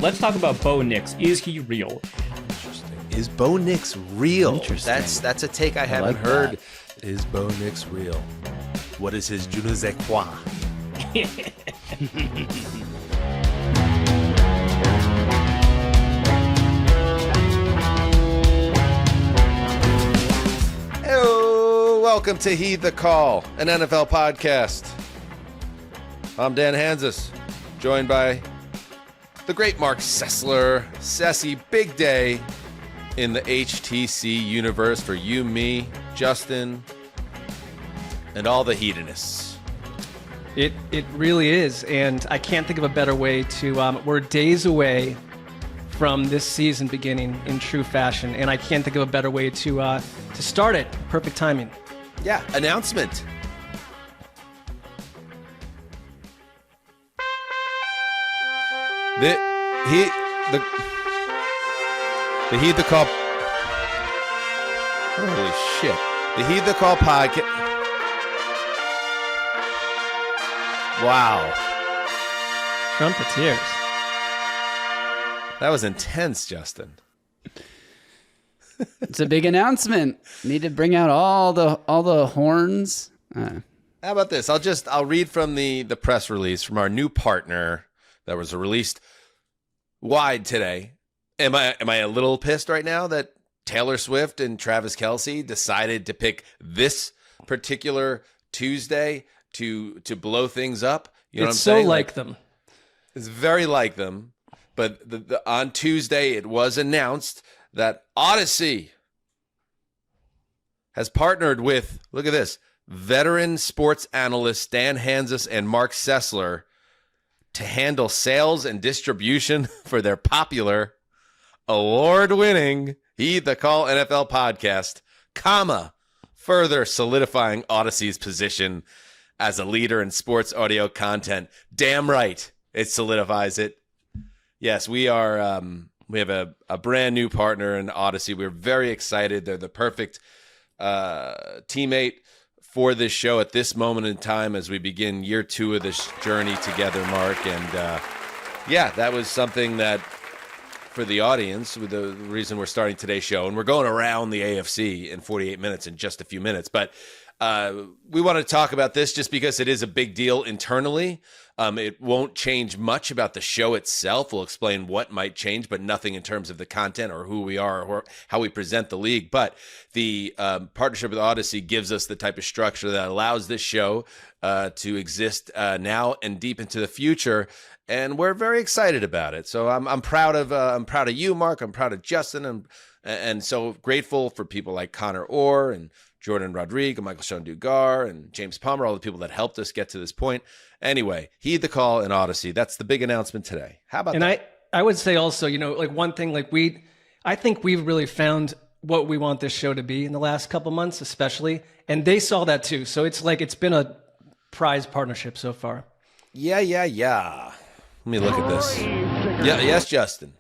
Let's talk about Bo Nix. Is he real? Interesting. Is Bo Nix real? Interesting. That's a take I haven't like heard. Is Bo Nix real? What is his je ne sais quoi? Hello, welcome to Heed the Call, an NFL podcast. I'm Dan Hanzus, joined by the great Marc Sessler. Sessy, big day in the HTC universe for you, me, Justin, and all the hedonists. It really is, and I can't think of a better way to. We're days away from this season beginning in true fashion, and I can't think of a better way to start it. Perfect timing. Yeah, announcement. The Heed the Call. Holy shit! The Heed the Call podcast. Wow, Trumpeters. that was intense, Justin. It's a big announcement. Need to bring out all the horns. How about this? I'll read from the press release from our new partner that was released wide today. Am I a little pissed right now that Taylor Swift and Travis Kelce decided to pick this particular Tuesday to blow things up? You know what I'm saying? It's so like them. It's very like them. But on Tuesday, it was announced that Odyssey has partnered with, look at this, veteran sports analysts Dan Hanzus and Marc Sessler to handle sales and distribution for their popular, award-winning Heed the Call NFL podcast, further solidifying Odyssey's position as a leader in sports audio content. Damn right, it solidifies it. Yes, we are. We have a brand new partner in Odyssey. We're very excited. They're the perfect teammate for this show at this moment in time as we begin year 2 of this journey together, Mark. And yeah, that was something that for the audience, with the reason we're starting today's show, and we're going around the AFC in 48 minutes in just a few minutes, but we want to talk about this just because it is a big deal internally. It won't change much about the show itself. We'll explain what might change, but nothing in terms of the content or who we are or how we present the league. But the partnership with Odyssey gives us the type of structure that allows this show to exist now and deep into the future. And we're very excited about it. So I'm proud of you, Mark. I'm proud of Justin, and so grateful for people like Connor Orr and Jordan Rodriguez, Michael Sean Dugar, and James Palmer, all the people that helped us get to this point. Anyway, Heed the Call in Odyssey. That's the big announcement today. How about that? And I would say also, like one thing, I think we've really found what we want this show to be in the last couple months, especially, and they saw that too. So it's been a prize partnership so far. Yeah. Let me look at this. Yeah, yes, Justin.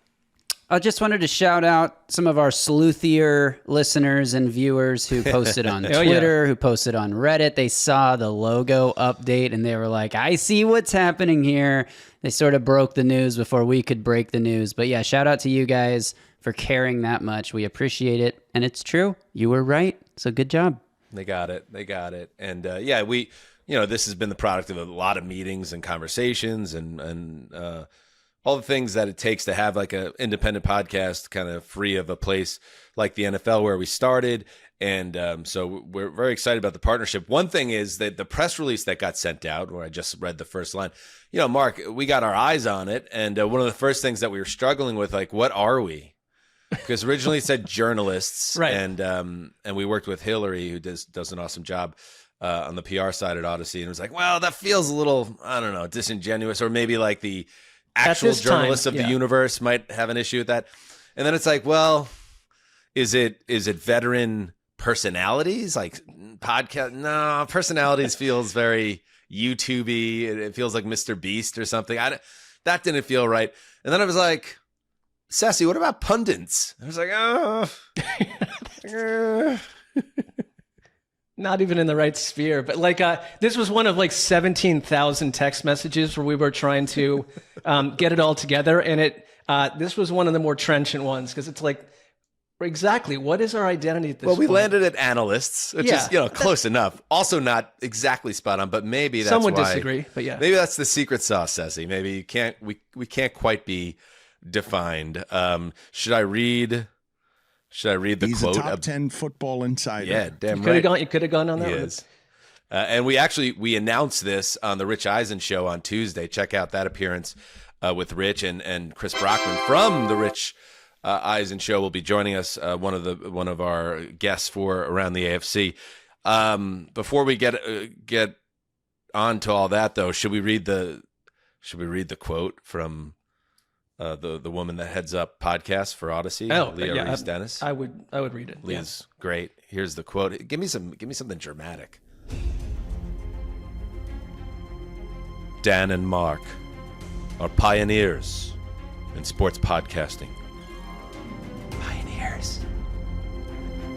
I just wanted to shout out some of our sleuthier listeners and viewers who posted on Twitter, who posted on Reddit. They saw the logo update and they were like, I see what's happening here. They sort of broke the news before we could break the news. But yeah, shout out to you guys for caring that much. We appreciate it. And it's true. You were right. So good job. They got it. And yeah, this has been the product of a lot of meetings and conversations and all the things that it takes to have like an independent podcast kind of free of a place like the NFL where we started. And so we're very excited about the partnership. One thing is that the press release that got sent out, where I just read the first line, Mark, we got our eyes on it. And one of the first things that we were struggling with, like, what are we? Because originally it said journalists. Right. And we worked with Hillary, who does an awesome job on the PR side at Odyssey. And it was like, well, that feels a little, I don't know, disingenuous, or maybe like the actual journalists of the universe might have an issue with that. And then it's like, well, is it veteran personalities, like podcast? No, personalities feels very YouTube-y. It feels like Mr. Beast or something. That didn't feel right. And then I was like, Sassy, what about pundits? I was like, Not even in the right sphere, but this was one of 17,000 text messages where we were trying to get it all together, and This was one of the more trenchant ones because it's like, exactly, what is our identity at this point? Well, we landed at analysts, which is close enough. Also not exactly spot on, but maybe that's some would why, disagree. But yeah, maybe that's the secret sauce, Ceci. Maybe you can't. We can't quite be defined. Should I read the He's quote? He's a top 10 football insider. Yeah, damn you right. You could have gone on that He one. is. And we announced this on the Rich Eisen show on Tuesday. Check out that appearance with Rich and Chris Brockman from the Rich Eisen show will be joining us. One of our guests for Around the AFC. Before we get on to all that, though, should we read the quote from the woman that heads up podcasts for Odyssey, Leah Reese Dennis? I would read it. Leah's great. Here's the quote. Give me something dramatic. Dan and Mark are pioneers in sports podcasting. Pioneers.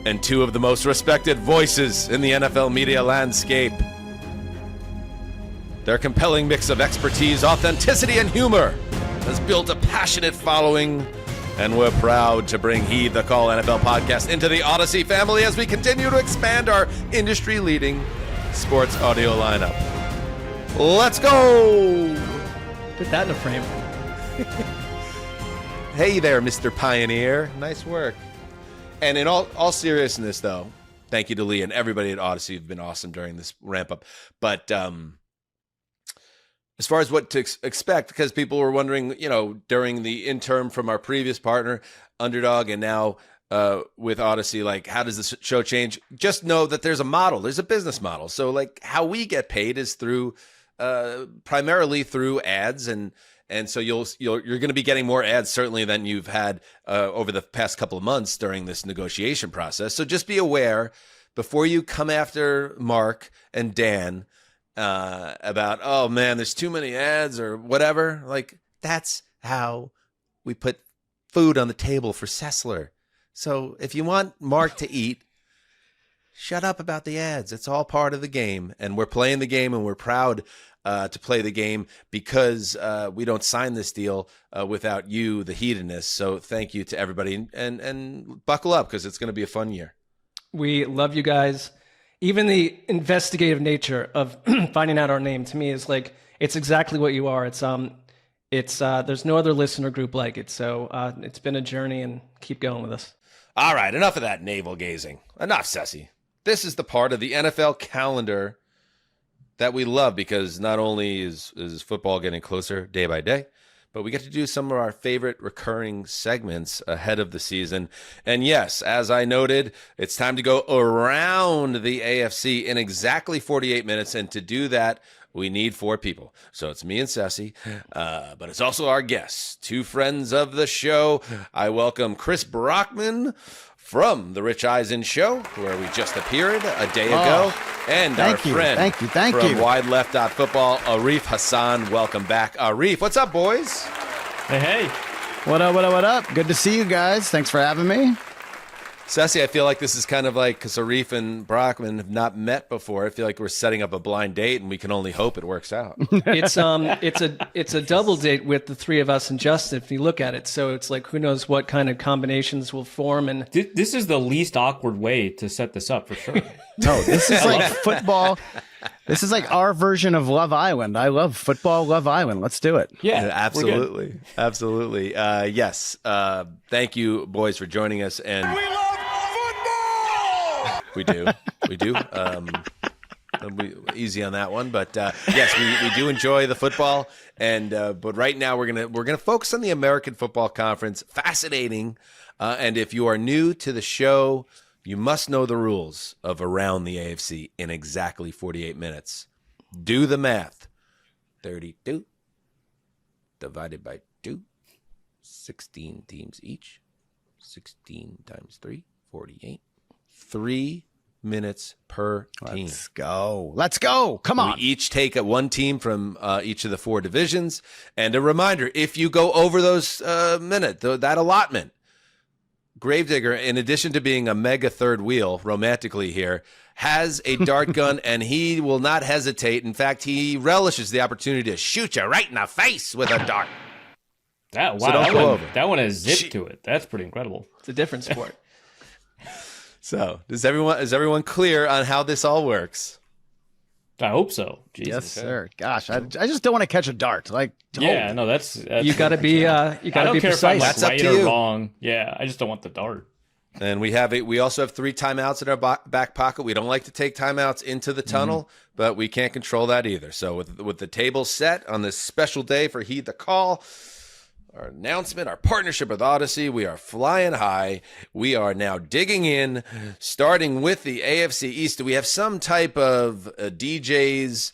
And two of the most respected voices in the NFL media landscape. Their compelling mix of expertise, authenticity, and humor has built a passionate following, and we're proud to bring Heed the Call NFL podcast into the Odyssey family as we continue to expand our industry-leading sports audio lineup. Let's go! Put that in a frame. Hey there, Mr. Pioneer. Nice work. And in all seriousness, though, thank you to Lee and everybody at Odyssey who've been awesome during this ramp-up. But as far as what to expect, because people were wondering, during the interim from our previous partner, Underdog, and now with Odyssey, like, how does this show change? Just know that there's a model. There's a business model. So, like, how we get paid is through primarily through ads, and so you're going to be getting more ads certainly than you've had over the past couple of months during this negotiation process. So just be aware before you come after Mark and Dan about, oh man, there's too many ads or whatever. Like, that's how we put food on the table for Sessler. So if you want Mark to eat, shut up about the ads. It's all part of the game, and we're playing the game, and we're proud to play the game because we don't sign this deal without you, the hedonists. So thank you to everybody, and buckle up because it's going to be a fun year. We love you guys. Even the investigative nature of finding out our name to me is like, it's exactly what you are. It's there's no other listener group like it. So it's been a journey, and keep going with us. All right, enough of that navel gazing. Enough, Ceci. This is the part of the NFL calendar that we love because not only is football getting closer day by day, but we get to do some of our favorite recurring segments ahead of the season. And yes, as I noted, it's time to go around the AFC in exactly 48 minutes. And to do that, we need 4 people. So it's me and Ceci, but it's also our guests, 2 friends of the show. I welcome Chris Brockman from the Rich Eisen show, where we just appeared a day ago, and our friend from Wide Left Football, Arif Hasan. Welcome back, Arif. What's up, boys? Hey. What up? Good to see you guys. Thanks for having me. Ceci, I feel like this is kind of like, because Arif and Brockman have not met before, I feel like we're setting up a blind date, and we can only hope it works out. It's a double date with the 3 of us and Justin, if you look at it. So it's like, who knows what kind of combinations will form. And This is the least awkward way to set this up, for sure. No, this is like football. This is like our version of Love Island. I love football, Love Island. Let's do it. Yeah, absolutely. Absolutely. Yes. Thank you, boys, for joining us. And we love football! We do. Easy on that one, but yes, we do enjoy the football. And but right now we're gonna focus on the American Football Conference. Fascinating. And if you are new to the show, you must know the rules of Around the AFC in exactly 48 minutes. Do the math. 32 divided by 2. 16 teams each. 16 times 3, 48. 3 minutes per team. Let's go. Come on. We each take one team from each of the 4 divisions. And a reminder, if you go over those that allotment, Gravedigger, in addition to being a mega third wheel romantically here, has a dart gun, and he will not hesitate. In fact, he relishes the opportunity to shoot you right in the face with a dart. That So don't go over. That one has zip to it. That's pretty incredible. It's a different sport. So is everyone clear on how this all works? I hope so. Jesus. Yes, sir. Gosh, I just don't want to catch a dart. Like, Yeah, no, that's You got to be I don't care precise. if I'm That's up right to or you. wrong. Yeah, I just don't want the dart. And we also have 3 timeouts in our back pocket. We don't like to take timeouts into the tunnel, but we can't control that either. So with the table set on this special day for Heed the Call, our announcement, our partnership with Odyssey, we are flying high. We are now digging in, starting with the AFC East. Do we have some type of DJ's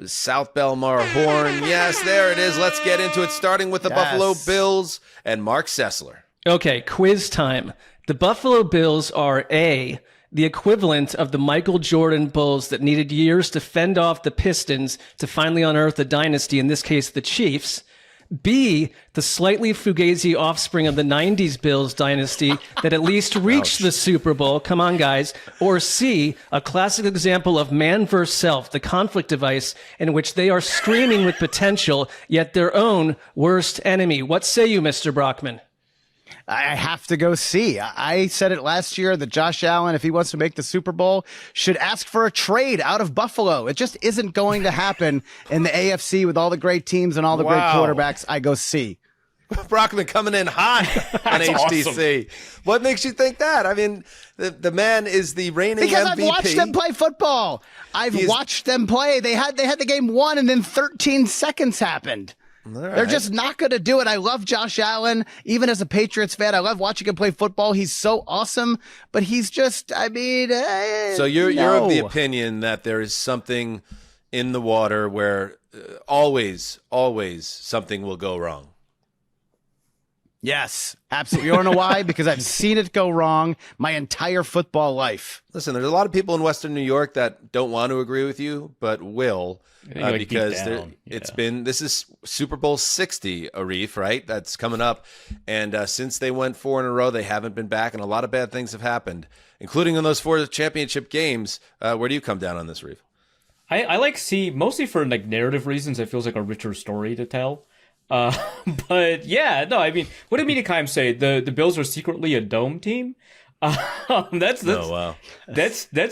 South Belmar horn? Yes, there it is. Let's get into it, starting with the Buffalo Bills and Marc Sessler. Okay, quiz time. The Buffalo Bills are A, the equivalent of the Michael Jordan Bulls that needed years to fend off the Pistons to finally unearth a dynasty, in this case the Chiefs. B, the slightly fugazi offspring of the 90s Bills dynasty that at least reached the Super Bowl. Come on, guys. Or C, a classic example of man versus self, the conflict device in which they are screaming with potential, yet their own worst enemy. What say you, Mr. Brockman? I have to go see. I said it last year that Josh Allen, if he wants to make the Super Bowl, should ask for a trade out of Buffalo. It just isn't going to happen in the AFC with all the great teams and all the great quarterbacks. I go see. Brockman coming in hot on HTC. Awesome. What makes you think that? I mean, the man is the reigning because MVP. I've watched them play football. I've watched them play. They had the game won, and then 13 seconds happened. Right. They're just not going to do it. I love Josh Allen. Even as a Patriots fan, I love watching him play football. He's so awesome, but he's just, I mean. So you're of the opinion that there is something in the water where always something will go wrong. Yes, absolutely. You want to know why? Because I've seen it go wrong my entire football life. Listen, there's a lot of people in Western New York that don't want to agree with you, but will. Because this is Super Bowl 60, Arif, right? That's coming up. And since they went 4 in a row, they haven't been back, and a lot of bad things have happened, including in those 4 championship games. Where do you come down on this, Arif? I like C, mostly for like narrative reasons. It feels like a richer story to tell. But yeah, no, I mean, what did Mediacom say? The Bills are secretly a dome team? That's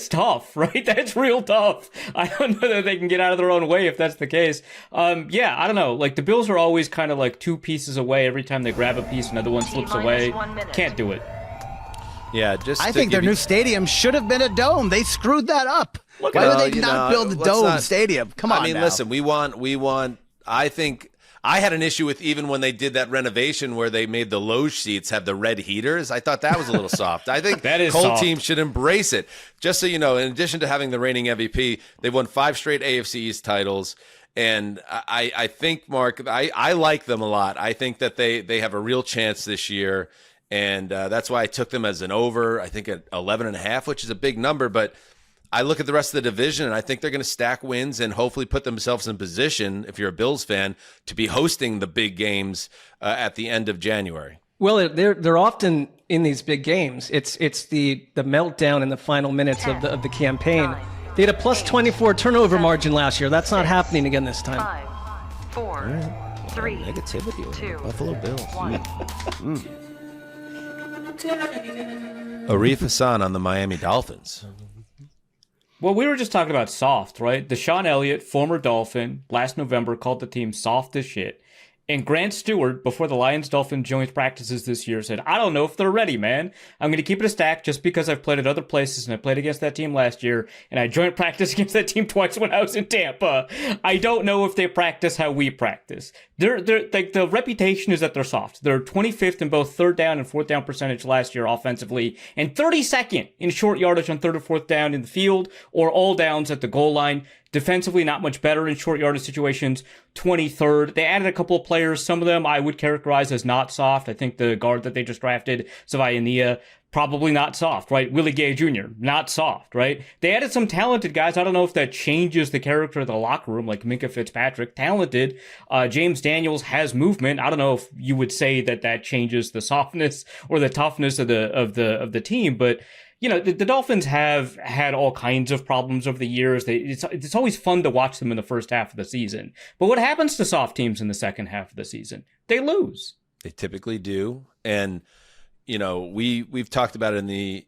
tough, right? That's real tough. I don't know that they can get out of their own way if that's the case. Yeah, I don't know. Like the Bills are always kind of like 2 pieces away. Every time they grab a piece, another one slips away. Can't do it. Yeah, I think their new stadium should have been a dome. They screwed that up. Why would they not build a dome stadium? Come on. I mean, listen, we want. I think. I had an issue with even when they did that renovation where they made the loge seats have the red heaters. I thought that was a little soft. I think cold teams should embrace it. Just so you know, in addition to having the reigning MVP, they've won 5 straight AFC East titles. And I think, Mark, I like them a lot. I think that they have a real chance this year. And that's why I took them as an over, I think at 11.5, which is a big number. But I look at the rest of the division, and I think they're going to stack wins and hopefully put themselves in position, if you're a Bills fan, to be hosting the big games at the end of January. Well, they're often in these big games. It's the meltdown in the final minutes of the campaign. They had a plus 24 turnover margin last year. That's not happening again this time. 5, 4, 3, negativity over 2, the Buffalo Bills. 1. Arif Hasan on the Miami Dolphins. Well, we were just talking about soft, right? Deshaun Elliott, former Dolphin, last November called the team soft as shit. And Grant Stewart, before the Lions-Dolphin joint practices this year, said, I don't know if they're ready, man. I'm going to keep it a stack just because I've played at other places and I played against that team last year and I joint practiced against that team twice when I was in Tampa. I don't know if they practice how we practice. They're like the reputation is that they're soft. They're 25th in both 3rd down and 4th down percentage last year offensively and 32nd in short yardage on 3rd or 4th down in the field or all downs at the goal line. Defensively, not much better in short yardage situations, 23rd. They added a couple of players. Some of them I would characterize as not soft. I think the guard that they just drafted, Savaiya Nia, probably not soft, right? Willie Gay Jr., not soft, right? They added some talented guys. I don't know if that changes the character of the locker room, like Minkah Fitzpatrick, talented. James Daniels has movement. I don't know if you would say that changes the softness or the toughness of the team, but you know, the Dolphins have had all kinds of problems over the years. It's always fun to watch them in the first half of the season. But what happens to soft teams in the second half of the season? They lose. They typically do. And, we've talked about it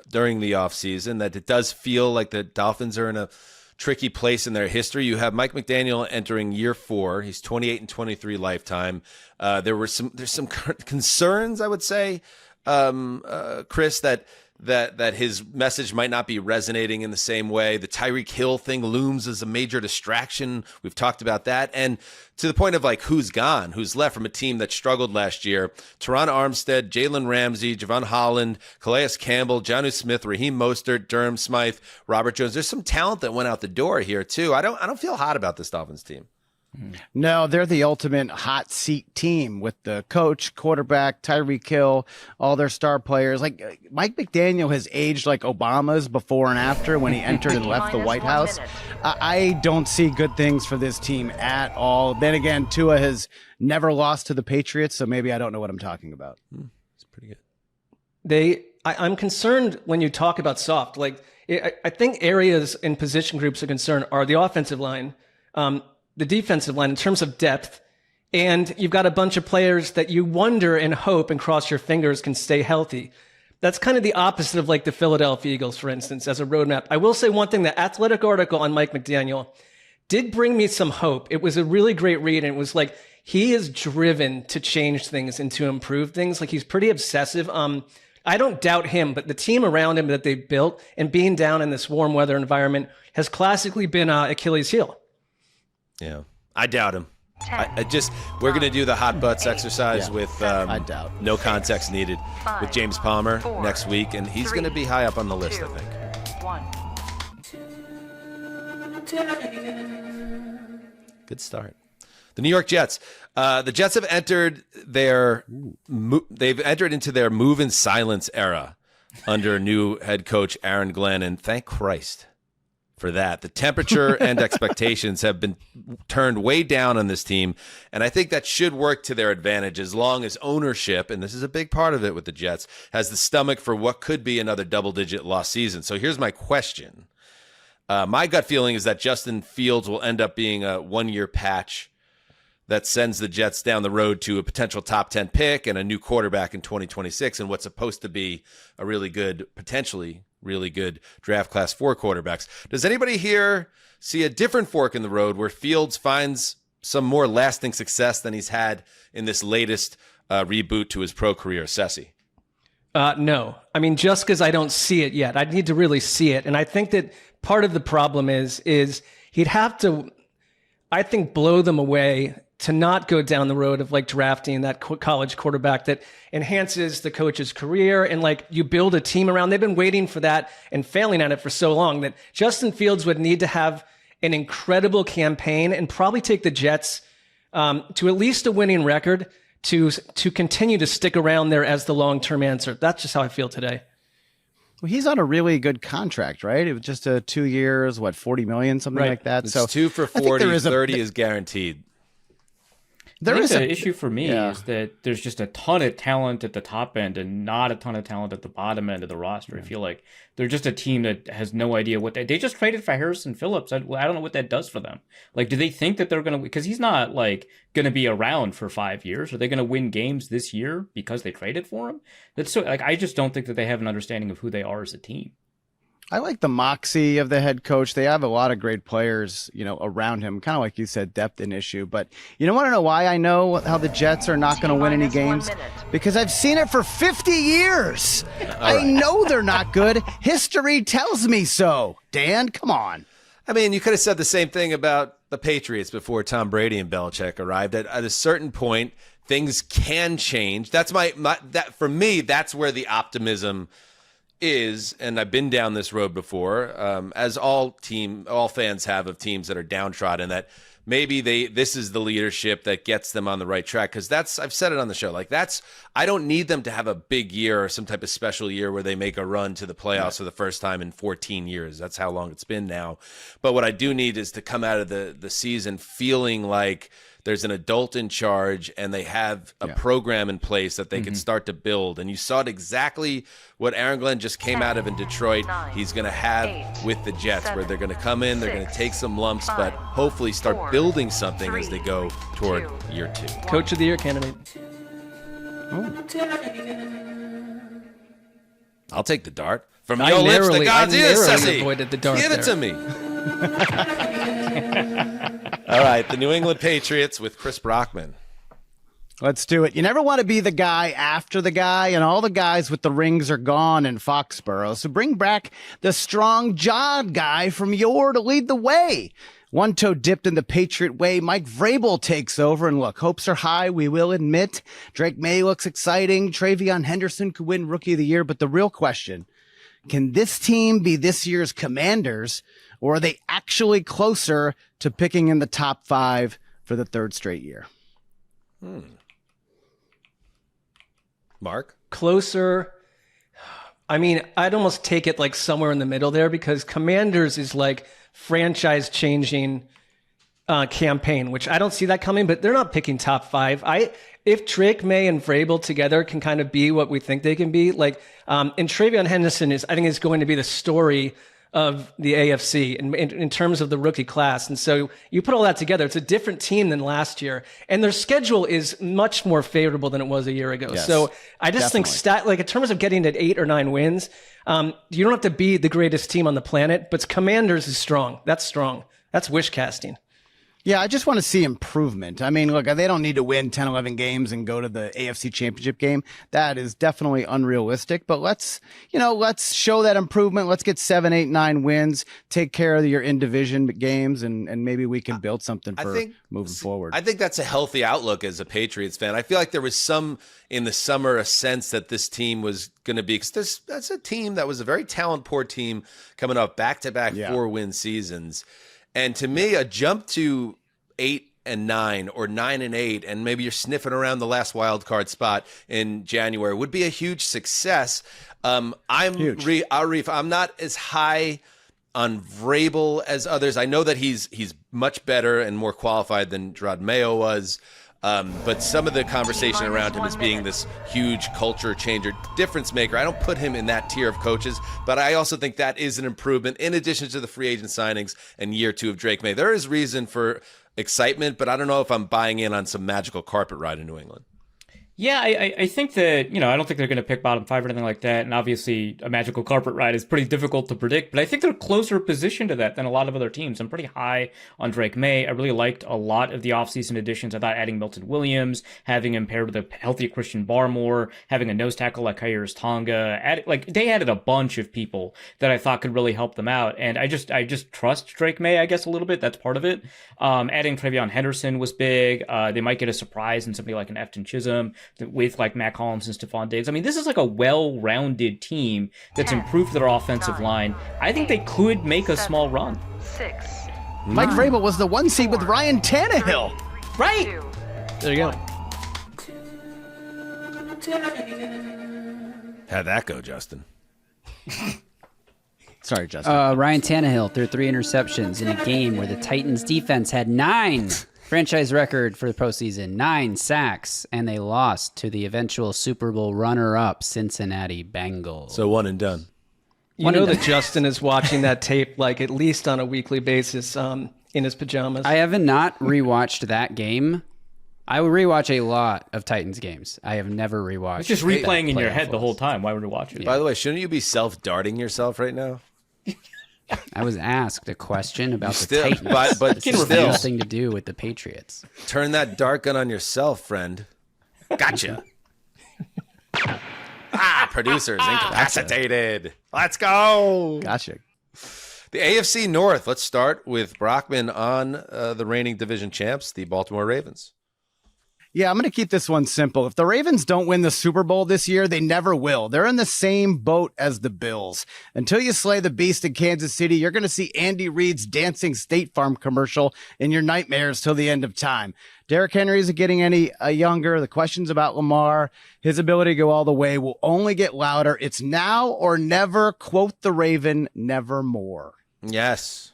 during the offseason that it does feel like the Dolphins are in a tricky place in their history. You have Mike McDaniel entering year 4. He's 28 and 23 lifetime. There's some concerns, I would say, Chris, that his message might not be resonating in the same way. The Tyreek Hill thing looms as a major distraction. We've talked about that. And to the point of like who's gone, who's left from a team that struggled last year, Teron Armstead, Jalen Ramsey, Javon Holland, Calais Campbell, Jonnu Smith, Raheem Mostert, Durham Smythe, Robert Jones. There's some talent that went out the door here too. I don't feel hot about this Dolphins team. No, they're the ultimate hot seat team with the coach, quarterback, Tyreek Hill, all their star players. Like Mike McDaniel has aged like Obama's before and after when he entered and left the White House. I don't see good things for this team at all. Then again, Tua has never lost to the Patriots, so maybe I don't know what I'm talking about. It's pretty good. I'm concerned when you talk about soft. Like I think areas and position groups of concern are the offensive line, the defensive line in terms of depth, and you've got a bunch of players that you wonder and hope and cross your fingers can stay healthy. That's kind of the opposite of like the Philadelphia Eagles, for instance, as a roadmap. I will say one thing, the Athletic article on Mike McDaniel did bring me some hope. It was a really great read, and it was like he is driven to change things and to improve things. Like he's pretty obsessive. I don't doubt him, but the team around him that they built and being down in this warm weather environment has classically been Achilles' heel. Yeah, I doubt him. We're going to do the hot butts exercise with I doubt. no context needed with James Palmer next week, and he's going to be high up on the list, I think. Good start. The New York Jets. The Jets have entered into their move in silence era under new head coach Aaron Glenn, and thank Christ for that. The temperature and expectations have been turned way down on this team, and I think that should work to their advantage as long as ownership, and this is a big part of it with the Jets, has the stomach for what could be another double-digit loss season. So here's my question. My gut feeling is that Justin Fields will end up being a one-year patch that sends the Jets down the road to a potential top 10 pick and a new quarterback in 2026 and what's supposed to be a really good, potentially really good draft class for quarterbacks. Does anybody here see a different fork in the road where Fields finds some more lasting success than he's had in this latest reboot to his pro career? Sessy? No. I mean, just because I don't see it yet. I need to really see it. And I think that part of the problem is he'd have to, I think, blow them away to not go down the road of like drafting that college quarterback that enhances the coach's career and like you build a team around. They've been waiting for that and failing at it for so long that Justin Fields would need to have an incredible campaign and probably take the Jets to at least a winning record to continue to stick around there as the long-term answer. That's just how I feel today. Well, he's on a really good contract, right? It was just 2 years, $40 million, something like that. It's so 2 for 40, 30 is guaranteed. There is an issue for me is that there's just a ton of talent at the top end and not a ton of talent at the bottom end of the roster. I feel like they're just a team that has no idea what they just traded for Harrison Phillips. I don't know what that does for them. Like, do they think that they're going to, because he's not like going to be around for 5 years. Are they going to win games this year because they traded for him? That's so like, I just don't think that they have an understanding of who they are as a team. I like the moxie of the head coach. They have a lot of great players, around him. Kind of like you said, depth an issue. But you want to know why I know how the Jets are not going to win any games? Because I've seen it for 50 years. I know they're not good. History tells me so. Dan, come on. I mean, you could have said the same thing about the Patriots before Tom Brady and Belichick arrived. At a certain point, things can change. That's that for me. That's where the optimism is, and I've been down this road before, as all fans have of teams that are downtrodden, that maybe this is the leadership that gets them on the right track. Because I've said it on the show, like I don't need them to have a big year or some type of special year where they make a run to the playoffs for the first time in 14 years. That's how long it's been now. But what I do need is to come out of the season feeling like there's an adult in charge and they have a program in place that they can start to build. And you saw it exactly what Aaron Glenn just came out of in Detroit. He's going to have with the Jets, where they're going to come in, they're going to take some lumps, but hopefully start building something as they go toward year 2. Coach of the Year candidate. I'll take the dart. From I your lips to narrowly- God's I ears, narrowly Sessy. avoided the dart Give it to there. me. All right, the New England Patriots with Chris Brockman. Let's do it. You never want to be the guy after the guy, and all the guys with the rings are gone in Foxborough. So bring back the strong jawed guy from yore to lead the way. One toe dipped in the Patriot way. Mike Vrabel takes over, and look, hopes are high, we will admit. Drake May looks exciting. Travion Henderson could win Rookie of the Year, but the real question, can this team be this year's Commanders, or are they actually closer to picking in the top 5 for the 3rd straight year? Mark? Closer. I mean, I'd almost take it like somewhere in the middle there, because Commanders is like franchise changing campaign, which I don't see that coming, but they're not picking top 5. If Drake May and Vrabel together can kind of be what we think they can be, like, and Travion Henderson I think is going to be the story of the AFC in terms of the rookie class. And so you put all that together, it's a different team than last year. And their schedule is much more favorable than it was a year ago. Yes, so I just think like in terms of getting to 8 or 9 wins, you don't have to be the greatest team on the planet, but Commanders is strong. That's strong. That's wish casting. Yeah, I just want to see improvement. I mean, look, they don't need to win 10, 11 games and go to the AFC Championship game. That is definitely unrealistic, but let's show that improvement. Let's get 7, 8, 9 wins, take care of your in-division games, and maybe we can build something moving forward. I think that's a healthy outlook as a Patriots fan. I feel like there was some in the summer, a sense that this team was going to be, because that's a team that was a very talent-poor team coming off back-to-back 4-win seasons. And to me, a jump to 8 and 9 or 9 and 8, and maybe you're sniffing around the last wild card spot in January would be a huge success. Arif, I'm not as high on Vrabel as others. I know that he's much better and more qualified than Gerard Mayo was. But some of the conversation around him as being this huge culture changer, difference maker, I don't put him in that tier of coaches, but I also think that is an improvement in addition to the free agent signings and year 2 of Drake May. There is reason for excitement, but I don't know if I'm buying in on some magical carpet ride in New England. Yeah, I think that, I don't think they're going to pick bottom 5 or anything like that. And obviously, a magical carpet ride is pretty difficult to predict. But I think they're closer positioned to that than a lot of other teams. I'm pretty high on Drake May. I really liked a lot of the offseason additions. I thought adding Milton Williams, having him paired with a healthy Christian Barmore, having a nose tackle like Kairos Tonga, they added a bunch of people that I thought could really help them out. And I just trust Drake May, I guess, a little bit. That's part of it. Adding Travion Henderson was big. They might get a surprise in somebody like an Efton Chisholm, with like Matt Collins and Stephon Diggs. I mean, this is like a well-rounded team that's improved their offensive line. I think they could make a small run. 6. Mike Vrabel was the 1 seed with Ryan Tannehill. Right. 2. There you go. How'd that go, Justin? Sorry, Justin. Ryan Tannehill threw 3 interceptions in a game where the Titans defense had 9. Franchise record for the postseason, 9 sacks, and they lost to the eventual Super Bowl runner-up Cincinnati Bengals. So 1 and done. You know that Justin is watching that tape like at least on a weekly basis in his pajamas. I have not rewatched that game. I would rewatch a lot of Titans games. I have never rewatched. It's just replaying in your head the whole time. Why would you watch it? By the way, shouldn't you be self-darting yourself right now? I was asked a question about the Still, Titans. but This has still. nothing to do with the Patriots. Turn that dart gun on yourself, friend. Gotcha. Producers incapacitated. Let's go. Gotcha. The AFC North. Let's start with Brockman on the reigning division champs, the Baltimore Ravens. Yeah, I'm going to keep this one simple. If the Ravens don't win the Super Bowl this year, they never will. They're in the same boat as the Bills. Until you slay the beast in Kansas City, you're going to see Andy Reid's dancing State Farm commercial in your nightmares till the end of time. Derrick Henry isn't getting any younger. The questions about Lamar, his ability to go all the way, will only get louder. It's now or never. Quote the Raven, nevermore. Yes.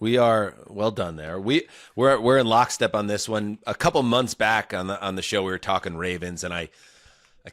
We are well done there. We're in lockstep on this one. A couple months back on the show, we were talking Ravens, and I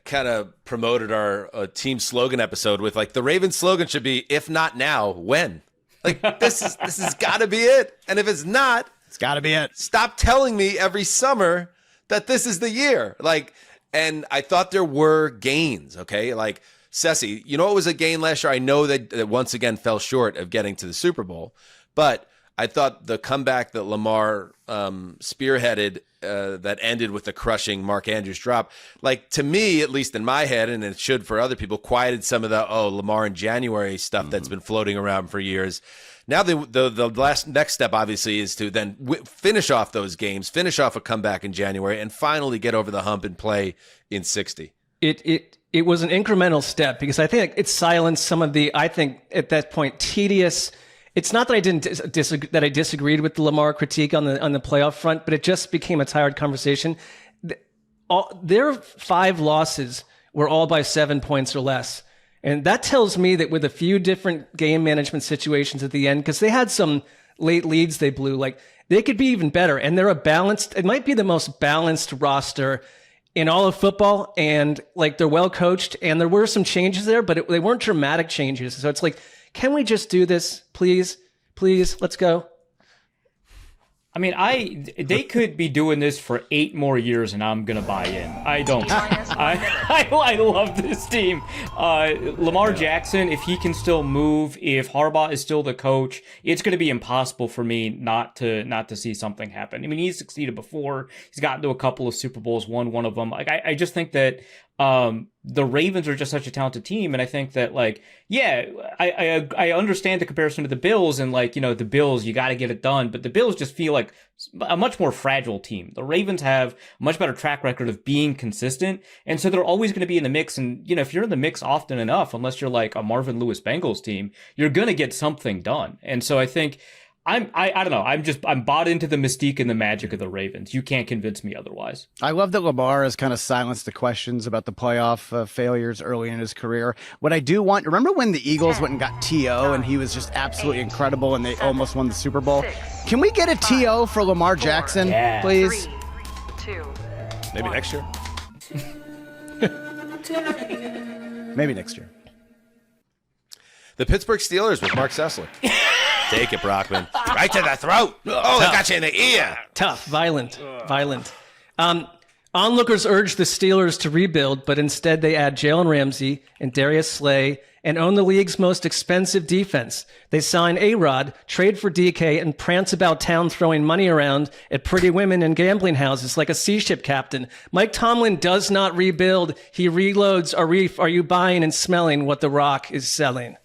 kind of promoted our team slogan episode with like the Ravens slogan should be "If not now, when?" Like this has got to be it. And if it's not, It's got to be it. stop telling me every summer that this is the year. Like And I thought there were gains, okay? Like, Sessy, you know it was a gain last year? I know that once again fell short of getting to the Super Bowl, but I thought the comeback that Lamar spearheaded that ended with the crushing Mark Andrews drop, like, to me, at least in my head, and it should for other people, quieted some of the, Lamar in January stuff that's been floating around for years. Now the next step, obviously, is to then finish off those games, finish off a comeback in January, and finally get over the hump and play in 60. It was an incremental step because I think it silenced some of the, I think at that point, tedious. It's not that I didn't that I disagreed with the Lamar critique on the playoff front, but it just became a tired conversation. Their 5 losses were all by 7 points or less. And that tells me that with a few different game management situations at the end, because they had some late leads they blew, like they could be even better. And they're it might be the most balanced roster in all of football. And like they're well coached and there were some changes there, but they weren't dramatic changes. So it's like, can we just do this? Please, let's go. I mean, they could be doing this for 8 more years, and I'm gonna buy in. I don't. I love this team. Lamar Jackson, if he can still move, if Harbaugh is still the coach, it's gonna be impossible for me not to see something happen. I mean, he's succeeded before. He's gotten to a couple of Super Bowls, won one of them. Like, I just think that the Ravens are just such a talented team, and I think that, like, yeah, I understand the comparison to the Bills, and like, you know, the Bills, you got to get it done, but the Bills just feel like a much more fragile team. The Ravens have a much better track record of being consistent, and so they're always going to be in the mix. And you know, if you're in the mix often enough, unless you're like a Marvin Lewis Bengals team, you're going to get something done. And so I think I don't know. I'm bought into the mystique and the magic of the Ravens. You can't convince me otherwise. I love that Lamar has kind of silenced the questions about the playoff failures early in his career. What I do want, remember when the Eagles went and got T.O. and he was just absolutely incredible and they almost won the Super Bowl? Can we get a T.O. for Lamar Jackson, please? 3, 2, Maybe next year. Maybe next year. The Pittsburgh Steelers with Marc Sessler. Take it, Brockman. Right to the throat. Oh, they got you in the ear. Tough, violent. Onlookers urged the Steelers to rebuild, but instead they add Jalen Ramsey and Darius Slay and own the league's most expensive defense. They sign A-Rod, trade for DK, and prance about town throwing money around at pretty women and gambling houses like a sea-ship captain. Mike Tomlin does not rebuild. He reloads. Arif, are you buying and smelling what The Rock is selling?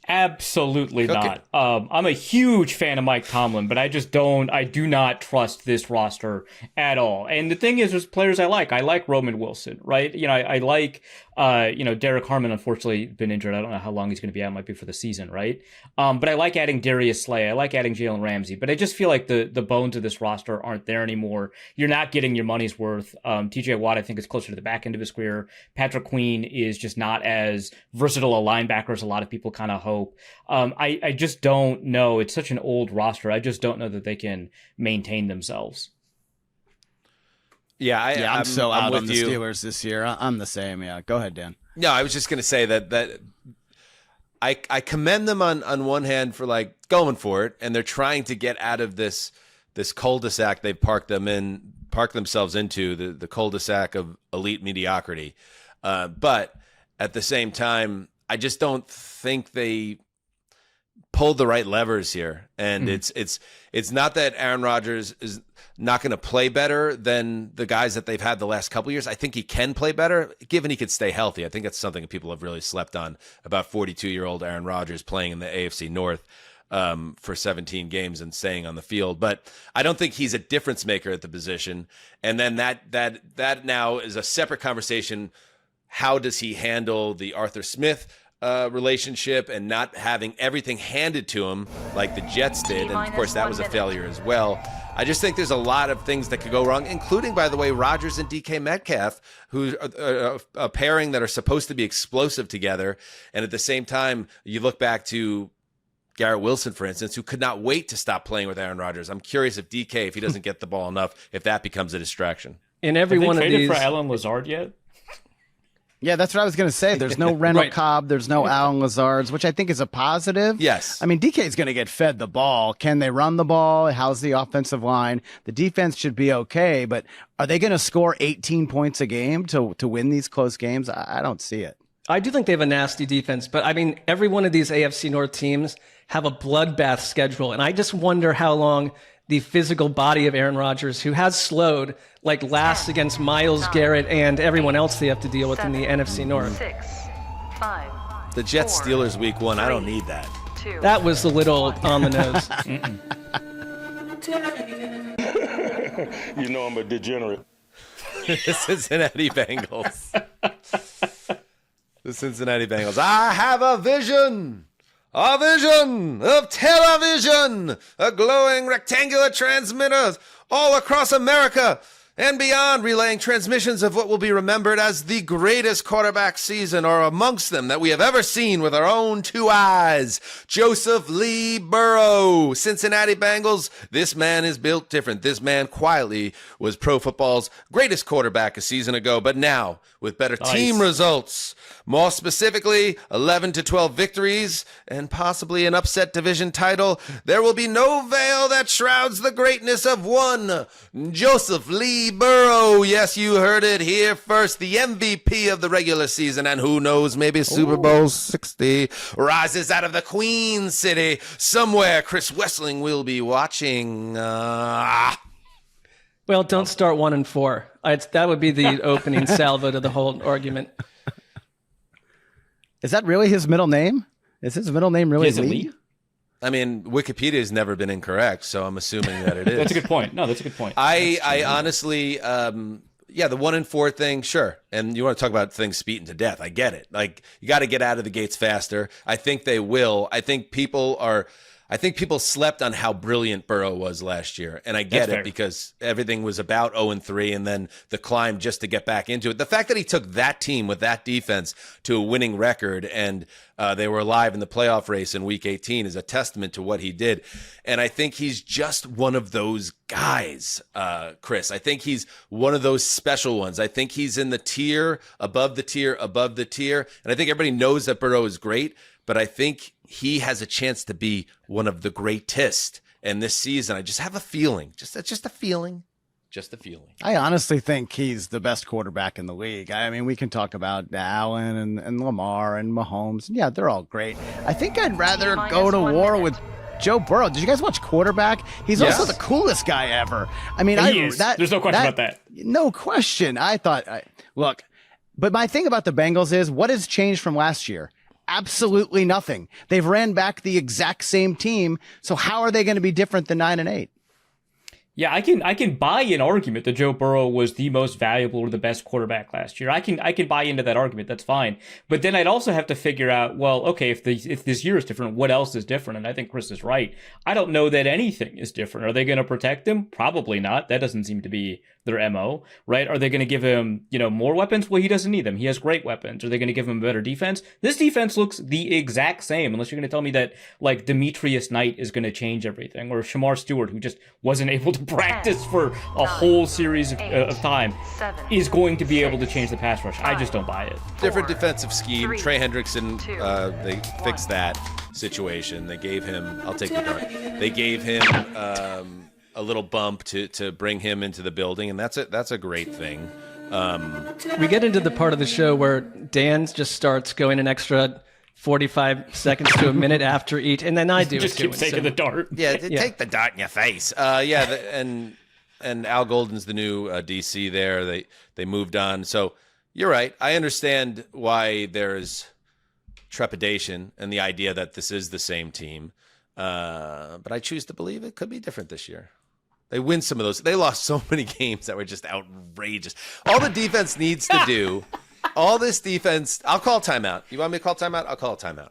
Absolutely not. I'm a huge fan of Mike Tomlin, but I do not trust this roster at all. And the thing is, there's players I like. I like Roman Wilson, right? You know, I like, Derek Harmon, unfortunately, been injured. I don't know how long he's going to be out. It might be for the season, right? But I like adding Darius Slay. I like adding Jalen Ramsey. But I just feel like the bones of this roster aren't there anymore. You're not getting your money's worth. TJ Watt, I think, is closer to the back end of his career. Patrick Queen is just not as versatile a linebacker as a lot of people kind of hope. I just don't know. It's such an old roster. I just don't know that they can maintain themselves. Yeah, I'm so out on the Steelers this year. I'm the same. Yeah, go ahead, Dan. No, I was just going to say that I commend them on one hand for like going for it, and they're trying to get out of this cul-de-sac they've parked themselves into, the cul-de-sac of elite mediocrity. But at the same time, I just don't think they pulled the right levers here. And it's not that Aaron Rodgers is not going to play better than the guys that they've had the last couple of years. I think he can play better, given he could stay healthy. I think that's something that people have really slept on about 42-year-old Aaron Rodgers playing in the AFC North for 17 games and staying on the field. But I don't think he's a difference maker at the position. And then that now is a separate conversation. How does he handle the Arthur Smith relationship and not having everything handed to him like the Jets did? And of course, that was a failure as well. I just think there's a lot of things that could go wrong, including, by the way, Rodgers and DK Metcalf, who are a pairing that are supposed to be explosive together. And at the same time, you look back to Garrett Wilson, for instance, who could not wait to stop playing with Aaron Rodgers. I'm curious if DK, if he doesn't get the ball enough, if that becomes a distraction. In every one of these, for Alan Lazard yet? Yeah, that's what I was going to say. There's no Randall Right. Cobb. There's no Alan Lazards, which I think is a positive. Yes. I mean, DK is going to get fed the ball. Can they run the ball? How's the offensive line? The defense should be okay, but are they going to score 18 points a game to win these close games? I don't see it. I do think they have a nasty defense, but I mean, every one of these AFC North teams have a bloodbath schedule, and I just wonder how long the physical body of Aaron Rodgers, who has slowed, lasts against Myles Garrett and everyone else they have to deal with in the NFC North. 6, 5, The Jets 4, Steelers week 1, I don't 3, need that. 2, That was a little on the nose. You know I'm a degenerate. The Cincinnati Bengals. The Cincinnati Bengals. I have a vision of television, a glowing rectangular transmitter all across America and beyond, relaying transmissions of what will be remembered as the greatest quarterback season, or amongst them, that we have ever seen with our own two eyes. Joseph Lee Burrow, Cincinnati Bengals. This man is built different. This man quietly was pro football's greatest quarterback a season ago, but now with better team results, more specifically 11-12 victories and possibly an upset division title, there will be no veil that shrouds the greatness of one Joseph Lee Burrow. Yes, you heard it here first. The MVP of the regular season, and who knows, maybe Super Bowl 60, rises out of the Queen City. Somewhere Chris Wessling will be watching. Well, don't start 1 and 4. That would be the opening salvo to the whole argument. Is that really his middle name? Is his middle name really Is it Lee? Lee? I mean, Wikipedia has never been incorrect, so I'm assuming that it is. That's a good point. No, that's a good point. I honestly, the 1 and 4 thing, sure. And you want to talk about things beaten to death. I get it. Like, you got to get out of the gates faster. I think they will. I think people slept on how brilliant Burrow was last year. And I get That's it fair. because everything was about 0-3 and then the climb just to get back into it. The fact that he took that team with that defense to a winning record and they were alive in the playoff race in week 18 is a testament to what he did. And I think he's just one of those guys, Chris. I think he's one of those special ones. I think he's in the tier, above the tier, above the tier. And I think everybody knows that Burrow is great, but I think he has a chance to be one of the greatest. And this season, I just have a feeling, just a feeling. I honestly think he's the best quarterback in the league. I mean, we can talk about Allen and Lamar and Mahomes. Yeah, they're all great. I think I'd rather go to war with Joe Burrow. Did you guys watch Quarterback? He's also the coolest guy ever. I mean, He is. There's no question about that. No question. I thought, look, but my thing about the Bengals is what has changed from last year? Absolutely nothing. They've ran back the exact same team. So how are they going to be different than 9-8? Yeah, I can buy an argument that Joe Burrow was the most valuable or the best quarterback last year. I can buy into that argument. That's fine. But then I'd also have to figure out, well, okay, if this year is different, what else is different? And I think Chris is right. I don't know that anything is different. Are they going to protect him? Probably not. That doesn't seem to be their MO, right? Are they going to give him, more weapons? Well, he doesn't need them. He has great weapons. Are they going to give him a better defense? This defense looks the exact same, unless you're going to tell me that, Demetrius Knight is going to change everything, or Shamar Stewart, who just wasn't able to practice for a whole series of time, is going to be able to change the pass rush. I just don't buy it. Different defensive scheme. 3, Trey Hendrickson, 2, they fixed that situation. They gave him, I'll take the dart. They gave him a little bump to bring him into the building, and that's a great thing. We get into the part of the show where Dan just starts going an extra 45 seconds to a minute after each, and then I do Just it keep too. taking the dart. Yeah, take the dart in your face. And Al Golden's the new DC there. They moved on. So you're right. I understand why there's trepidation and the idea that this is the same team. But I choose to believe it could be different this year. They win some of those. They lost so many games that were just outrageous. All the defense needs to do, all this defense, I'll call timeout. You want me to call timeout? I'll call a timeout.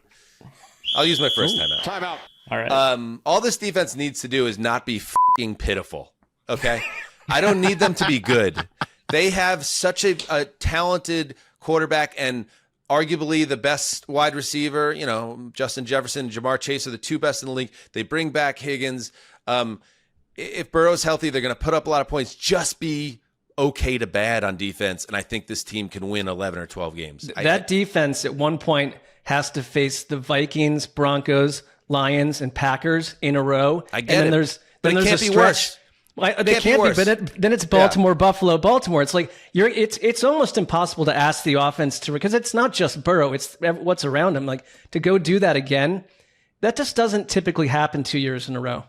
I'll use my first timeout. Timeout. All right. All this defense needs to do is not be f***ing pitiful, okay? I don't need them to be good. They have such a talented quarterback and arguably the best wide receiver. Justin Jefferson, Jamar Chase are the two best in the league. They bring back Higgins. If Burrow's healthy, they're going to put up a lot of points. Just be okay to bad on defense, and I think this team can win 11 or 12 games. That defense at one point has to face the Vikings, Broncos, Lions, and Packers in a row. I get and it. There's But it a can't be stretch. worse. They can't be, but then it's Baltimore, Buffalo, Baltimore. It's like it's almost impossible to ask the offense to, because it's not just Burrow, it's what's around him. Like, to go do that again, that just doesn't typically happen 2 years in a row.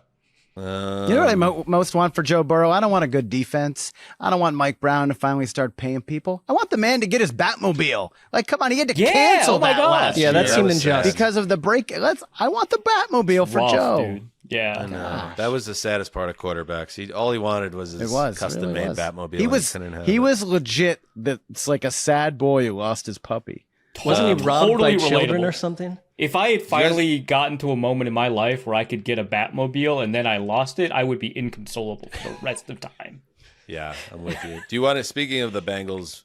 You know what I most want for Joe Burrow? I don't want a good defense. I don't want Mike Brown to finally start paying people. I want the man to get his Batmobile. Like, come on, he had to cancel that last Yeah, that year seemed unjust. because of the break. I want the Batmobile for Rough, Joe. dude. Yeah, I know. That was the saddest part of quarterbacks. All he wanted was his custom-made Batmobile. He was legit. That's like a sad boy who lost his puppy. Wasn't he robbed totally by children relatable. or something? If I had finally gotten to a moment in my life where I could get a Batmobile and then I lost it, I would be inconsolable for the rest of time. Yeah, I'm with you. Do you want to, speaking of the Bengals,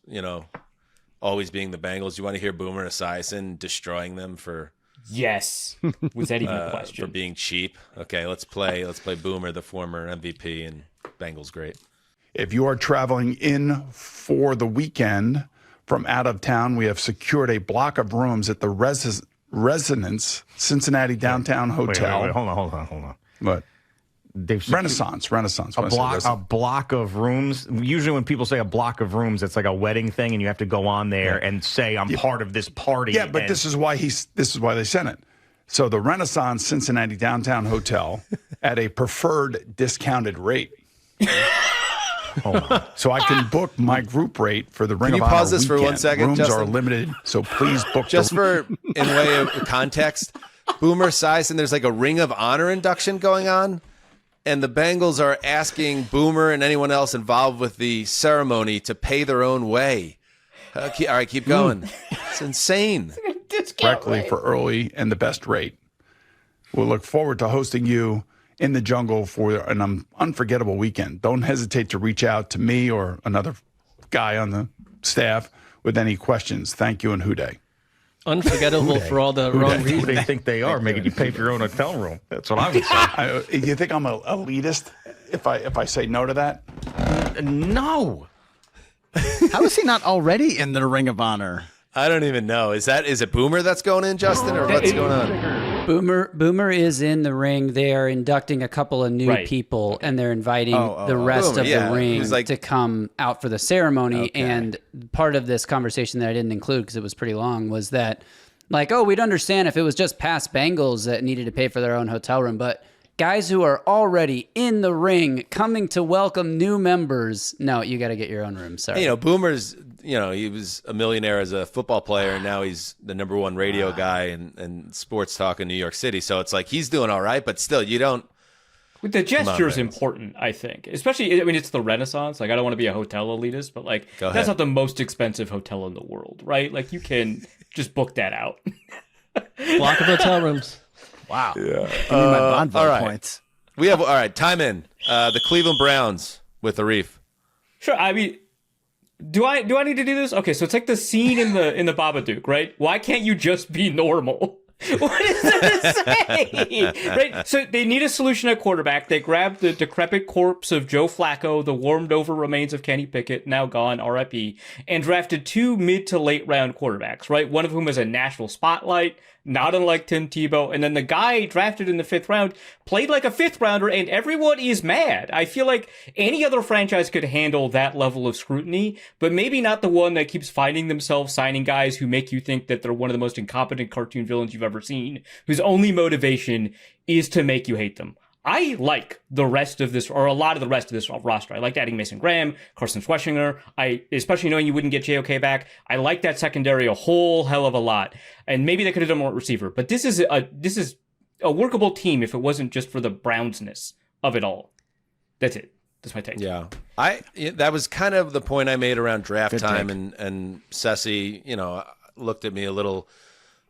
always being the Bengals, do you want to hear Boomer Esiason destroying them for Yes. Was that even a for question? being cheap? Okay, let's play Boomer, the former MVP and Bengals great. If you are traveling in for the weekend from out of town, we have secured a block of rooms at the Resonance Cincinnati Downtown Hotel. Wait, hold on. What? Renaissance. A block of rooms. Usually when people say a block of rooms, it's like a wedding thing, and you have to go on there and say, I'm part of this party. Yeah, but this is why they sent it. So the Renaissance Cincinnati Downtown Hotel at a preferred discounted rate. Hold on. So I can book my group rate for the Ring Can of you Honor pause this for 1 weekend. second, Rooms Justin? are limited, so please book. Just for in way of context, Boomer Esiason, there's like a Ring of Honor induction going on, and the Bengals are asking Boomer and anyone else involved with the ceremony to pay their own way. All right, keep going. It's insane. directly for early and the best rate. We'll look forward to hosting you in the jungle for an unforgettable weekend. Don't hesitate to reach out to me or another guy on the staff with any questions. Thank you, and Houday. Unforgettable for all the wrong Who reasons. they think they are, making you pay for your own hotel room. That's what I would say. You think I'm an elitist if I say no to that? No. How is he not already in the Ring of Honor? I don't even know. Is it Boomer that's going in, Justin, or what's going on? Boomer is in the ring. They are inducting a couple of new people, and they're inviting the rest Boomer, of yeah. the ring Who's like- to come out for the ceremony. And part of this conversation that I didn't include because it was pretty long was that, like, we'd understand if it was just past Bengals that needed to pay for their own hotel room, but guys who are already in the ring coming to welcome new members, no, you got to get your own room. Sorry. Boomer's, he was a millionaire as a football player, and now he's the #1 radio guy and sports talk in New York City. So it's like he's doing all right, but still, you don't. The gesture is Bengals. important, I think. Especially, it's the Renaissance. Like, I don't want to be a hotel elitist, but, like, Go ahead. that's not the most expensive hotel in the world, right? Like, you can just book that out. Block of hotel rooms. Wow. Yeah. Give me my bond vote all right. points. We have, all right, time in. The Cleveland Browns with Arif. Sure, do I need to do this? Okay, so it's like the scene in the Babadook, right? Why can't you just be normal? What is there to say? Right? So they need a solution at quarterback. They grabbed the decrepit corpse of Joe Flacco, the warmed over remains of Kenny Pickett, now gone, RIP, and drafted 2 mid to late round quarterbacks, right? One of whom is a national spotlight, not unlike Tim Tebow. And then the guy drafted in the 5th round played like a 5th rounder, and everyone is mad. I feel like any other franchise could handle that level of scrutiny, but maybe not the one that keeps finding themselves signing guys who make you think that they're one of the most incompetent cartoon villains you've ever seen, whose only motivation is to make you hate them. I like the rest of this, or a lot of the rest of this roster. I liked adding Mason Graham, Carson Schweschinger. Especially knowing you wouldn't get JOK back. I like that secondary a whole hell of a lot. And maybe they could have done more at receiver. But this is a workable team if it wasn't just for the Brownsness of it all. That's it. That's my take. Yeah. That was kind of the point I made around draft Good time, take. and Sessy, looked at me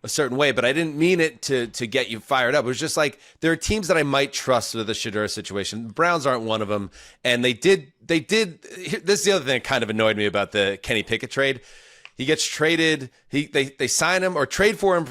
a certain way, but I didn't mean it to get you fired up. It was just like, there are teams that I might trust with the Shedeur situation. The Browns aren't one of them. And they did, this is the other thing that kind of annoyed me about the Kenny Pickett trade. He gets traded. They sign him or trade for him,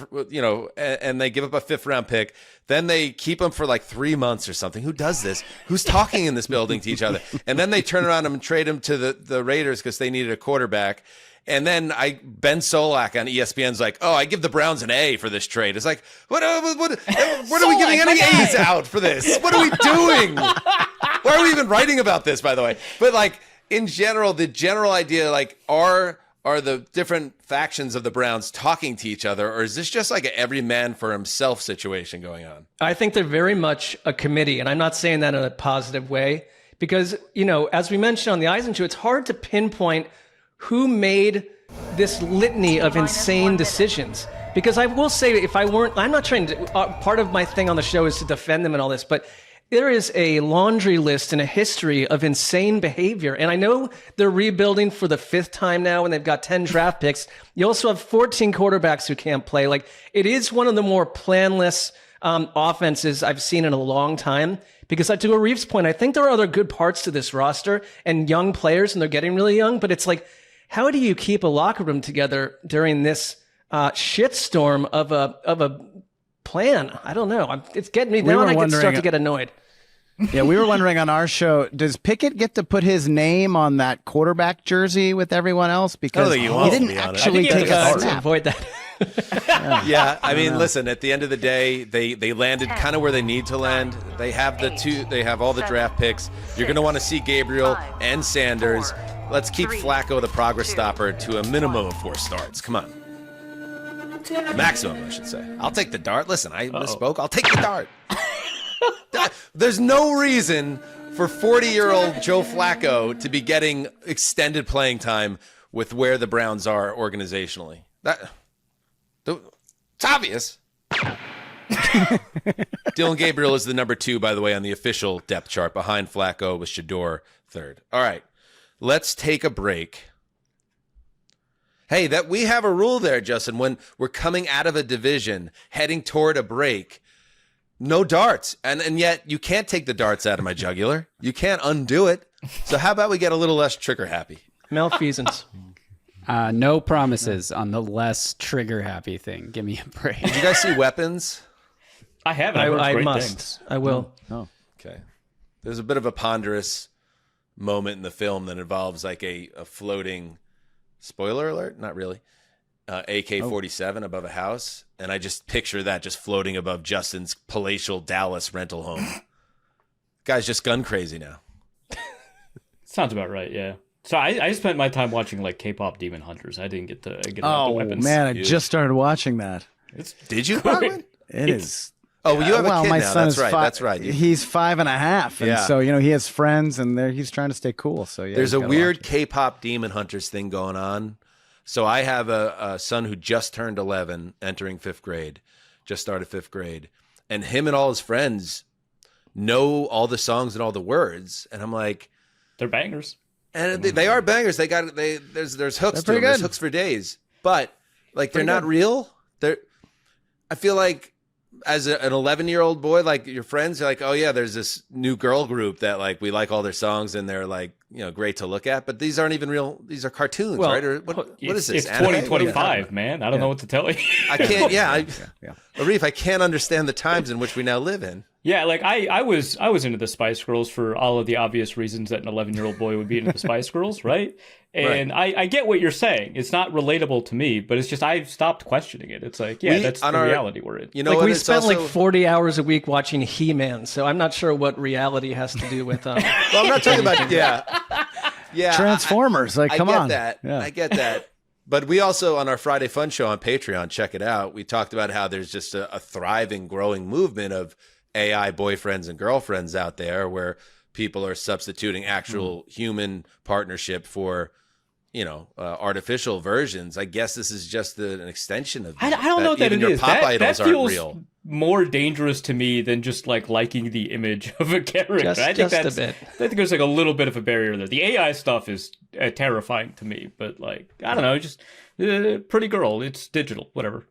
and they give up a 5th-round pick. Then they keep him for like 3 months or something. Who does this? Who's talking in this building to each other? And then they turn around and trade him to the Raiders because they needed a quarterback. And then Ben Solak on ESPN's like, oh, I give the Browns an A for this trade. It's like, what are we giving any A's out for this? What are we doing? Why are we even writing about this, by the way? But like in general, the general idea, like, are the different factions of the Browns talking to each other, or is this just like an every man for himself situation going on? I think they're very much a committee, and I'm not saying that in a positive way because, as we mentioned on the Eisen show, it's hard to pinpoint who made this litany of insane decisions. Because I will say, I'm not trying to, part of my thing on the show is to defend them and all this, but there is a laundry list and a history of insane behavior. And I know they're rebuilding for the 5th time now and they've got 10 draft picks. You also have 14 quarterbacks who can't play. Like, it is one of the more planless offenses I've seen in a long time. Because to Arif's point, I think there are other good parts to this roster and young players, and they're getting really young, but it's like, how do you keep a locker room together during this shitstorm of a plan? I don't know. It's getting me now, and I start to get annoyed. Yeah, we were wondering on our show, does Pickett get to put his name on that quarterback jersey with everyone else? Because he didn't actually take a snap. Avoid that. Yeah, I mean, listen, at the end of the day, they landed kind of where they need to land. They have all the draft picks. You're going to want to see Gabriel and Sanders. Let's keep Flacco the progress stopper to a minimum of 4 starts. Come on. Maximum, I should say. I'll take the dart. Listen, I misspoke. I'll take the dart. There's no reason for 40-year-old Joe Flacco to be getting extended playing time with where the Browns are organizationally. It's obvious. Dylan Gabriel is the number 2, by the way, on the official depth chart, behind Flacco with Shador 3rd. All right, let's take a break. Hey, that we have a rule there, Justin, when we're coming out of a division, heading toward a break, no darts. And yet you can't take the darts out of my jugular. You can't undo it. So how about we get a little less trigger happy? Malfeasance. No promises on the less trigger happy thing. Give me a break. Did you guys see Weapons? I haven't. I must. I will. Oh. Okay. There's a bit of a ponderous moment in the film that involves like a floating, spoiler alert, not really, AK-47 above a house. And I just picture that just floating above Justin's palatial Dallas rental home. Guy's just gun crazy now. Sounds about right, yeah. So I spent my time watching like K-pop Demon Hunters. I didn't get to get out the Weapons. Oh man, I just started watching that. Did you, Brockman? It is. Oh, well, you have a kid my now. son That's is right. That's right. He's 5.5, and Yeah. so he has friends, and he's trying to stay cool. So yeah, There's he's a gotta weird watch it. K-pop Demon Hunters thing going on. So I have a son who just turned 11, entering 5th grade, just started 5th grade, and him and all his friends know all the songs and all the words, and I'm like, they're bangers. and they are bangers. There's hooks to them. There's hooks for days, but like they're not real. I feel like as an 11-year-old boy, like your friends are like, oh yeah, there's this new girl group that like we like all their songs and they're like, great to look at, but these aren't even real. These are cartoons, right? Or what is this? It's 2025, man. I don't know what to tell you. I can't. Yeah. Arif, I can't understand the times in which we now live in. Yeah, like I was into the Spice Girls for all of the obvious reasons that an 11-year-old boy would be into the Spice Girls, right? And right. I get what you're saying. It's not relatable to me, but it's just I've stopped questioning it. It's like, that's the reality we're in. You know, like what? we It's spent also... like 40 hours a week watching He-Man, so I'm not sure what reality has to do with. Well, I'm not talking about yeah, Transformers. Come on, that. Yeah. I get that. But we also, on our Friday Fun Show on Patreon, check it out, we talked about how there's just a thriving, growing movement of AI boyfriends and girlfriends out there where people are substituting actual human partnership for, artificial versions. I guess this is just an extension of that. I don't know that even it your is. pop idols that aren't feels real. More dangerous to me than just like liking the image of a character. I think just a bit. I think there's like a little bit of a barrier there. The AI stuff is terrifying to me, but like I don't know, just pretty girl. It's digital, whatever.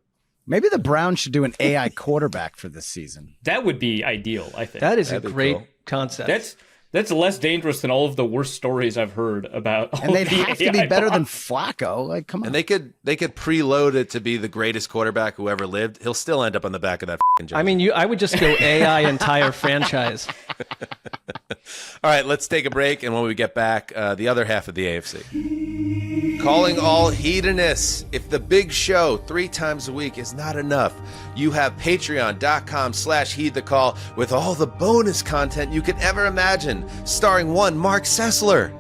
Maybe the Browns should do an AI quarterback for this season. That would be ideal. I think That is a great concept. That's less dangerous than all of the worst stories I've heard about. And they'd have to be better than Flacco. Like, come on. And they could preload it to be the greatest quarterback who ever lived. He'll still end up on the back of that jersey. I mean, I would just go AI entire franchise. All right, let's take a break, and when we get back, the other half of the AFC. Calling all hedonists. If the big show 3 times a week is not enough, you have patreon.com/heedthecall with all the bonus content you could ever imagine, starring one Marc Sessler.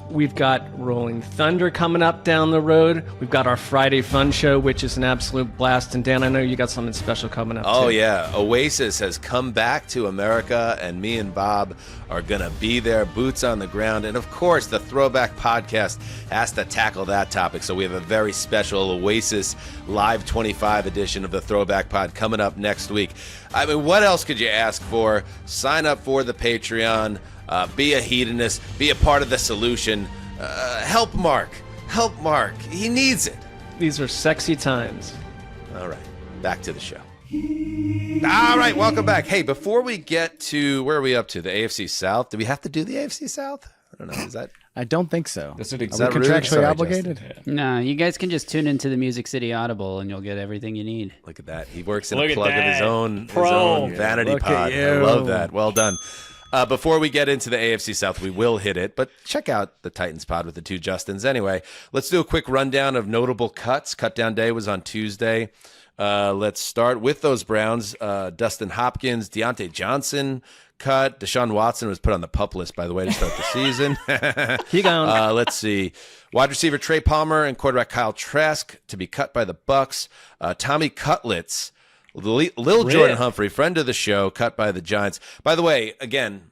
We've got Rolling Thunder coming up down the road. We've got our Friday Fun Show, which is an absolute blast. And Dan, I know you got something special coming up, Oh, too. yeah. Oasis has come back to America, and me and Bob are going to be there, boots on the ground. And, of course, the Throwback Podcast has to tackle that topic. So we have a very special Oasis Live 25 edition of the Throwback Pod coming up next week. I mean, what else could you ask for? Sign up for the Patreon. Be a hedonist. Be a part of the solution. Help Mark. Help Mark. He needs it. These are sexy times. All right. Back to the show. All right. Welcome back. Hey, before we get to, where are we up to? The AFC South? Do we have to do the AFC South? I don't know. Is that? I don't think so. That's an Are we exact- contractually Sorry, obligated? Justin. No, you guys can just tune into the Music City Audible and you'll get everything you need. Look at that. He works in Look a at plug of his that. own Pro. vanity Look at pod. I you. love that. Well done. Before we get into the AFC South, we will hit it, but check out the Titans pod with the 2 Justins. Anyway, let's do a quick rundown of notable cuts. Cutdown day was on Tuesday. Let's start with those Browns. Dustin Hopkins, Deontay Johnson cut. Deshaun Watson was put on the PUP list, by the way, to start the season. He gone. Let's see. Wide receiver Trey Palmer and quarterback Kyle Trask to be cut by the Bucks. Tommy Cutlets, Lil Jordan Humphrey, friend of the show, cut by the Giants. By the way, again,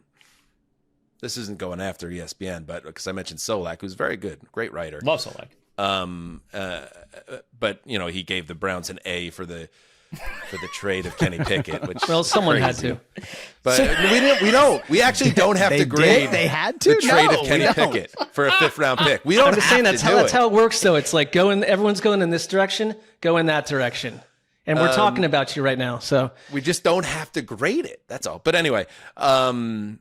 this isn't going after ESPN, but because I mentioned Solak, who's very good, great writer. Love Solak. But you know, he gave the Browns an A for the trade of Kenny Pickett, which Well, someone crazy. had to. But we actually don't have to grade. They had to? the trade No, of Kenny we don't. Pickett for a 5th round pick. We don't. I'm just saying have that's to how do that's it. how it works, though. It's like everyone's going in this direction, go in that direction. And we're talking about you right now. So We just don't have to grade it. That's all. But anyway, Tommy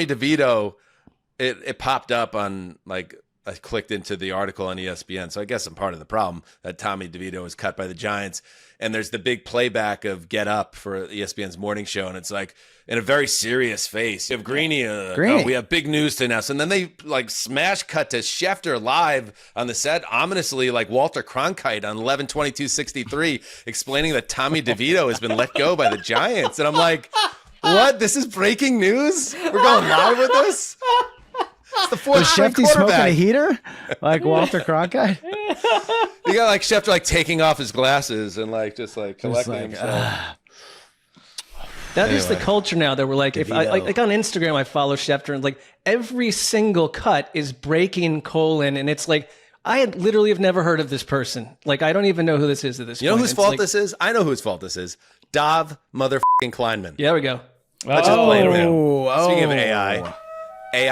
DeVito, it popped up on, like, I clicked into the article on ESPN. So I guess I'm part of the problem that Tommy DeVito was cut by the Giants. And there's the big playback of Get Up for ESPN's morning show. And it's like, in a very serious face, you have Greeny. Greeny. We have big news to announce. And then they like smash cut to Schefter live on the set, ominously like Walter Cronkite on 11/22/63, explaining that Tommy DeVito has been let go by the Giants. And I'm like, what? This is breaking news? We're going live with this? It's the Was 4th string Shefty smoking a quarterback. heater? Like Walter Cronkite? You got like Schefter like taking off his glasses and like just like collecting like, himself. that is the culture now that we're like, if I like on Instagram, I follow Schefter and like every single cut is breaking colon. And it's like, I literally have never heard of this person. Like, I don't even know who this is at this You know point. whose It's fault like- this is? I know whose fault this is. Dov motherfucking Kleinman. Yeah, there we go. Let's just play it around. Oh, Speaking of AI Yeah, well,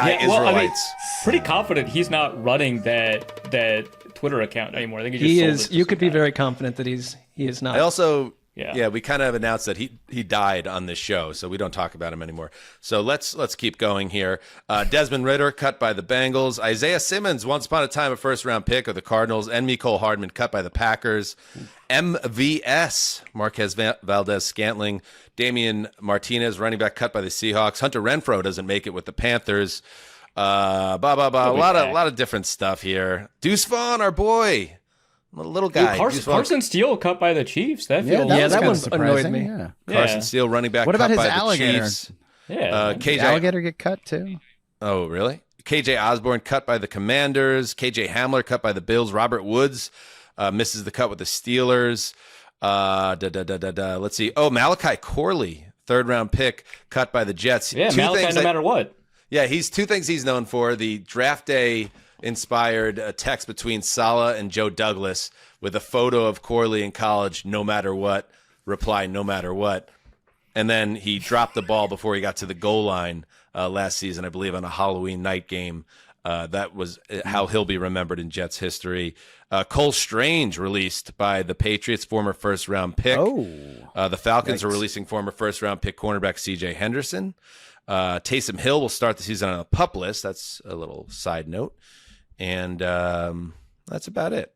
I mean, Israelites. pretty confident he's not running that Twitter account anymore. I think he just He sold is. it to You some could be guy. very confident that he is not. I also, Yeah. we kind of announced that he died on this show, so we don't talk about him anymore. So let's keep going here. Desmond Ridder cut by the Bengals. Isaiah Simmons, once upon a time a 1st-round pick of the Cardinals, and Mecole Hardman cut by the Packers. MVS, Marquez Valdez-Scantling. Damian Martinez, running back, cut by the Seahawks. Hunter Renfrow doesn't make it with the Panthers. A lot of different stuff here. Deuce Vaughn, our boy, a little guy. Dude, Deuce Vaughn. Carson Steele cut by the Chiefs. That Yeah, feels that, Yeah, was that kinda one surprising, annoyed me. Yeah. Carson Yeah. Steele, running back, What about cut his by alligator? the Chiefs. yeah. Did KJ Alligator get cut too? Oh, really? KJ Osborne cut by the Commanders. KJ Hamler cut by the Bills. Robert Woods misses the cut with the Steelers. Let's see. Oh, Malachi Corley, 3rd-round pick, cut by the Jets. Yeah, Malachi, no matter what. Yeah, he's 2 things he's known for: the draft day inspired text between Saleh and Joe Douglas with a photo of Corley in college, no matter what, reply no matter what. And then he dropped the ball before he got to the goal line last season, I believe, on a Halloween night game. That was how he'll be remembered in Jets history. Cole Strange released by the Patriots, former 1st-round pick. Oh. The Falcons are releasing former 1st-round pick cornerback C.J. Henderson. Taysom Hill will start the season on a PUP list. That's a little side note. And that's about it.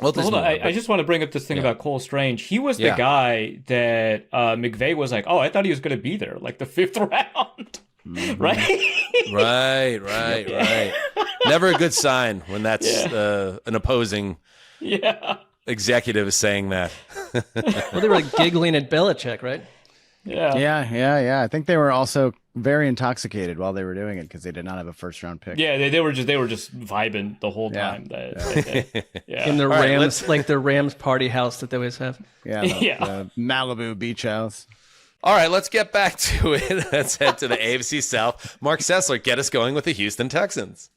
Well, hold on. I just want to bring up this thing about Cole Strange. He was the guy that McVay was like, oh, I thought he was going to be there, like the 5th round. Right. Never a good sign when that's an opposing executive is saying that. Well, they were like giggling at Belichick, right? Yeah. I think they were also very intoxicated while they were doing it because they did not have a first-round pick. Yeah, they were just vibing the whole time. In the Rams, like their Rams party house that they always have. The Malibu beach house. All right, let's get back to it. Let's head to the AFC South. Marc Sessler, get us going with the Houston Texans.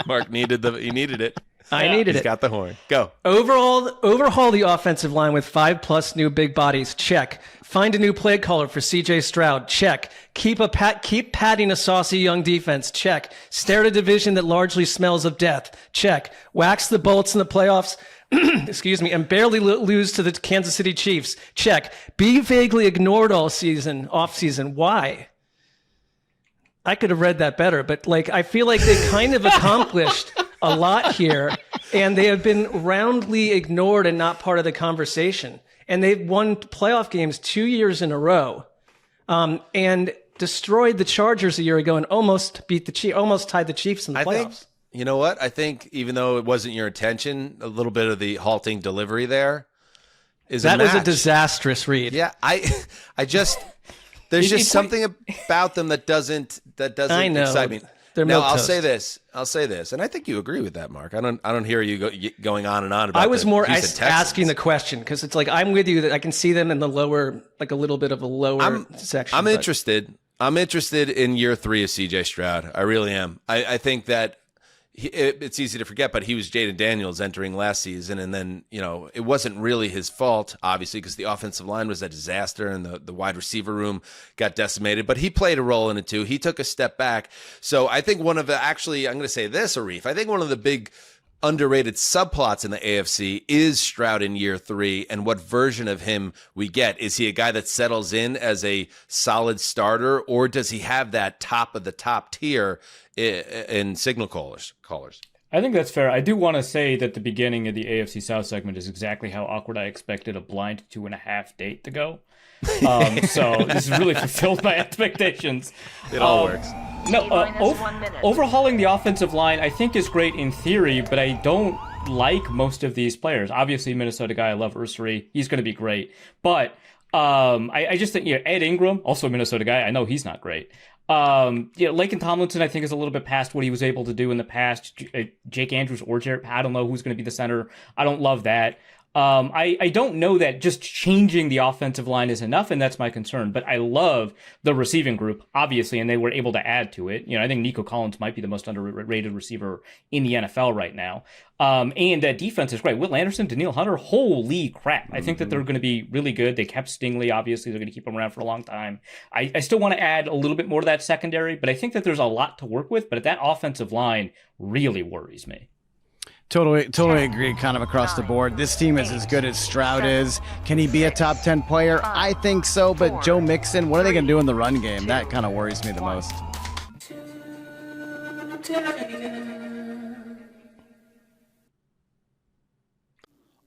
Mark needed it. I needed it. He's got the horn. Go. Overhaul the offensive line with 5+ new big bodies. Check. Find a new play caller for C.J. Stroud. Check. Keep padding a saucy young defense. Check. Stare at a division that largely smells of death. Check. Wax the Bolts in the playoffs. Excuse me, and barely lose to the Kansas City Chiefs. Check. Be vaguely ignored all season, off season. Why? I could have read that better, but I feel like they kind of accomplished a lot here, and they have been roundly ignored and not part of the conversation. And they've won playoff games 2 years in a row, and destroyed the Chargers a year ago and almost tied the Chiefs in the playoffs. You know what? I think even though it wasn't your intention, a little bit of the halting delivery there is that was a disastrous read. Yeah, there's just something about them that doesn't excite me. I'll say this, and I think you agree with that, Mark. I don't hear you going on and on about. I was more Houston asking the question because it's like I'm with you that I can see them in the lower, like a little bit of a lower section. I'm interested. I'm interested in year 3 of CJ Stroud. I really am. I think that. It's easy to forget, but he was Jaden Daniels entering last season, and then it wasn't really his fault, obviously, because the offensive line was a disaster and the wide receiver room got decimated. But he played a role in it too. He took a step back. So I think I'm going to say this, Arif. I think one of the big underrated subplots in the AFC is Stroud in year 3 and what version of him we get. Is he a guy that settles in as a solid starter, or does he have that top of the top tier in signal callers? I think that's fair. I do want to say that the beginning of the AFC South segment is exactly how awkward I expected a blind 2.5 date to go. So this has really fulfilled my expectations. It all works. Overhauling the offensive line I think is great in theory, but I don't like most of these players. Obviously, Minnesota guy, I love Ursary. He's going to be great. But I just think Ed Ingram, also a Minnesota guy, I know he's not great. Laken Tomlinson, I think, is a little bit past what he was able to do in the past. Jake Andrews or Jarrett, I don't know who's going to be the center. I don't love that. I don't know that just changing the offensive line is enough, and that's my concern. But I love the receiving group, obviously, and they were able to add to it. I think Nico Collins might be the most underrated receiver in the NFL right now. And that defense is great. Will Anderson, Daniil Hunter, holy crap. I think that they're going to be really good. They kept Stingley, obviously. They're going to keep him around for a long time. I still want to add a little bit more to that secondary, but I think that there's a lot to work with. But that offensive line really worries me. Totally agree, kind of across the board. This team is as good as Stroud is. Can he be a top 10 player? I think so, but Joe Mixon, what are they going to do in the run game? That kind of worries me the most.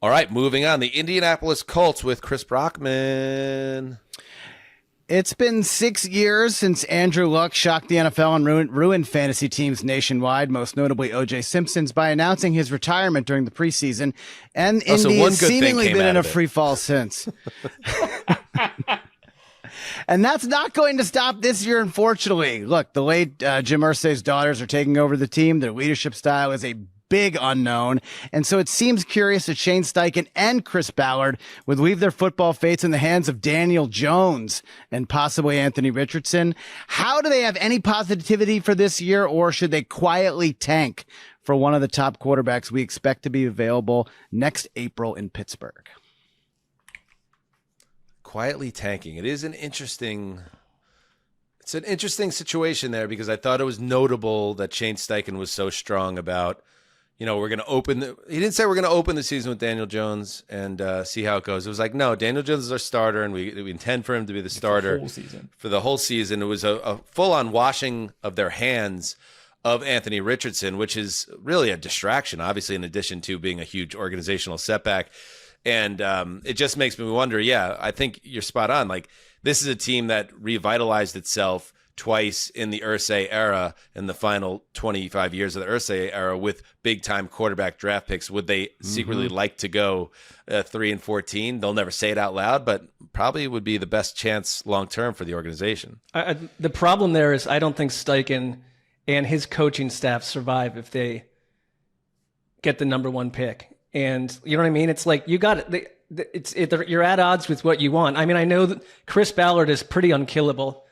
All right, moving on. The Indianapolis Colts with Chris Brockman. It's been 6 years since Andrew Luck shocked the NFL and ruined fantasy teams nationwide, most notably O.J. Simpson's, by announcing his retirement during the preseason. And Indy has seemingly been in a free fall since. And that's not going to stop this year, unfortunately. Look, the late Jim Irsay's daughters are taking over the team. Their leadership style is a big unknown. And so it seems curious that Shane Steichen and Chris Ballard would leave their football fates in the hands of Daniel Jones and possibly Anthony Richardson. How do they have any positivity for this year, or should they quietly tank for one of the top quarterbacks we expect to be available next April in Pittsburgh? Quietly tanking. It is an interesting situation there, because I thought it was notable that Shane Steichen was so strong about we're going to open he didn't say we're going to open the season with Daniel Jones and see how it goes. It was like, no, Daniel Jones is our starter, and we intend for him to be the starter for the whole season. It was a full-on washing of their hands of Anthony Richardson, which is really a distraction, obviously, in addition to being a huge organizational setback. And it just makes me wonder, I think you're spot on. Like, this is a team that revitalized itself twice in the Irsay era, in the final 25 years of the Irsay era, with big-time quarterback draft picks. Would they secretly like to go 3-14? They'll never say it out loud, but probably would be the best chance long-term for the organization. The problem there is I don't think Steichen and his coaching staff survive if they get the number 1 pick. And you know what I mean? It's like you got it. You're at odds with what you want. I mean, I know that Chris Ballard is pretty unkillable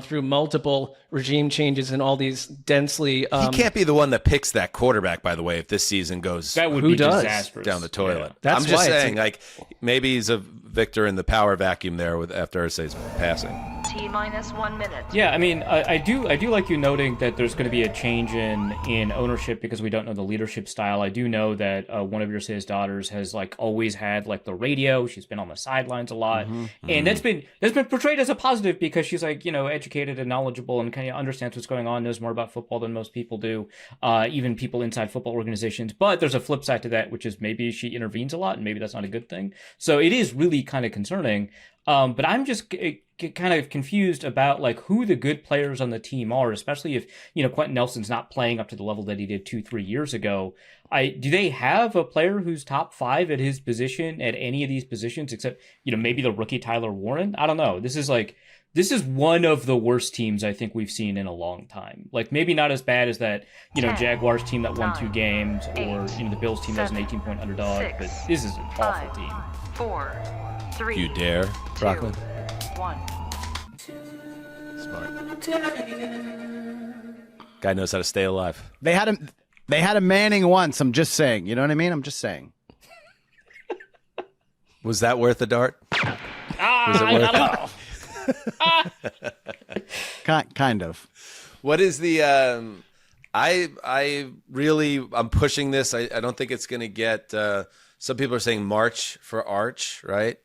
through multiple regime changes and all these densely. He can't be the one that picks that quarterback, by the way, if this season goes that would be disastrous down the toilet. Yeah. That's I'm just saying, like, maybe he's a victor in the power vacuum there after Irsay's passing. T-1 minute. Yeah, I mean, I do like you noting that there's going to be a change in ownership because we don't know the leadership style. I do know that one of Irsay's daughters has like always had like the radio. She's been on the sidelines a lot, and that's been portrayed as a positive because she's like, educated and knowledgeable and kind of understands what's going on, knows more about football than most people do, even people inside football organizations. But there's a flip side to that, which is maybe she intervenes a lot, and maybe that's not a good thing. So it is really kind of concerning. But I'm just kind of confused about like who the good players on the team are, especially if, Quentin Nelson's not playing up to the level that he did 2-3 years ago. Do they have a player who's top 5 at his position at any of these positions except, maybe the rookie Tyler Warren? I don't know. This is one of the worst teams I think we've seen in a long time. Like, maybe not as bad as that, Jaguars team that won 2 games, or, the Bills team that was an 18-point underdog, but this is an awful team. 4, 3. You dare, Brockman? 1. Smart. Guy knows how to stay alive. They had a Manning once. I'm just saying. You know what I mean? I'm just saying. Was that worth a dart? Was it worth it? Kind of. What is the I'm pushing this. I don't think it's going to get some people are saying March for Arch, right?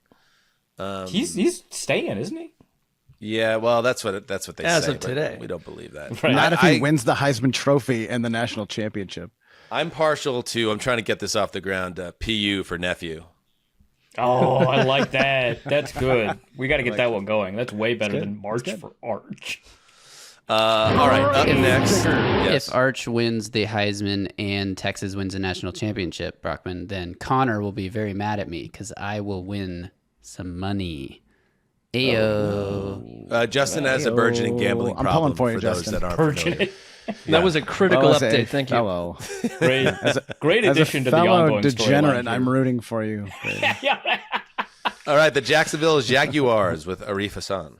He's staying, isn't he? Yeah, well, that's what they say. As of today. We don't believe that. Right. Not if he wins the Heisman Trophy and the national championship. I'm partial to, I'm trying to get this off the ground, PU for nephew. Oh, I like that. That's good. We got to get that one going. That's way better than March for Arch. All right, up next. Yes. If Arch wins the Heisman and Texas wins the national championship, Brockman, then Connor will be very mad at me because I will win some money. Ayo. Justin has a burgeoning gambling I'm problem pulling for you, those Justin. that aren't familiar. That was a critical update. Thank you. Fellow. Great addition to the fellow ongoing degenerate, storyline. I'm rooting for you. All right, the Jacksonville Jaguars with Arif Hasan.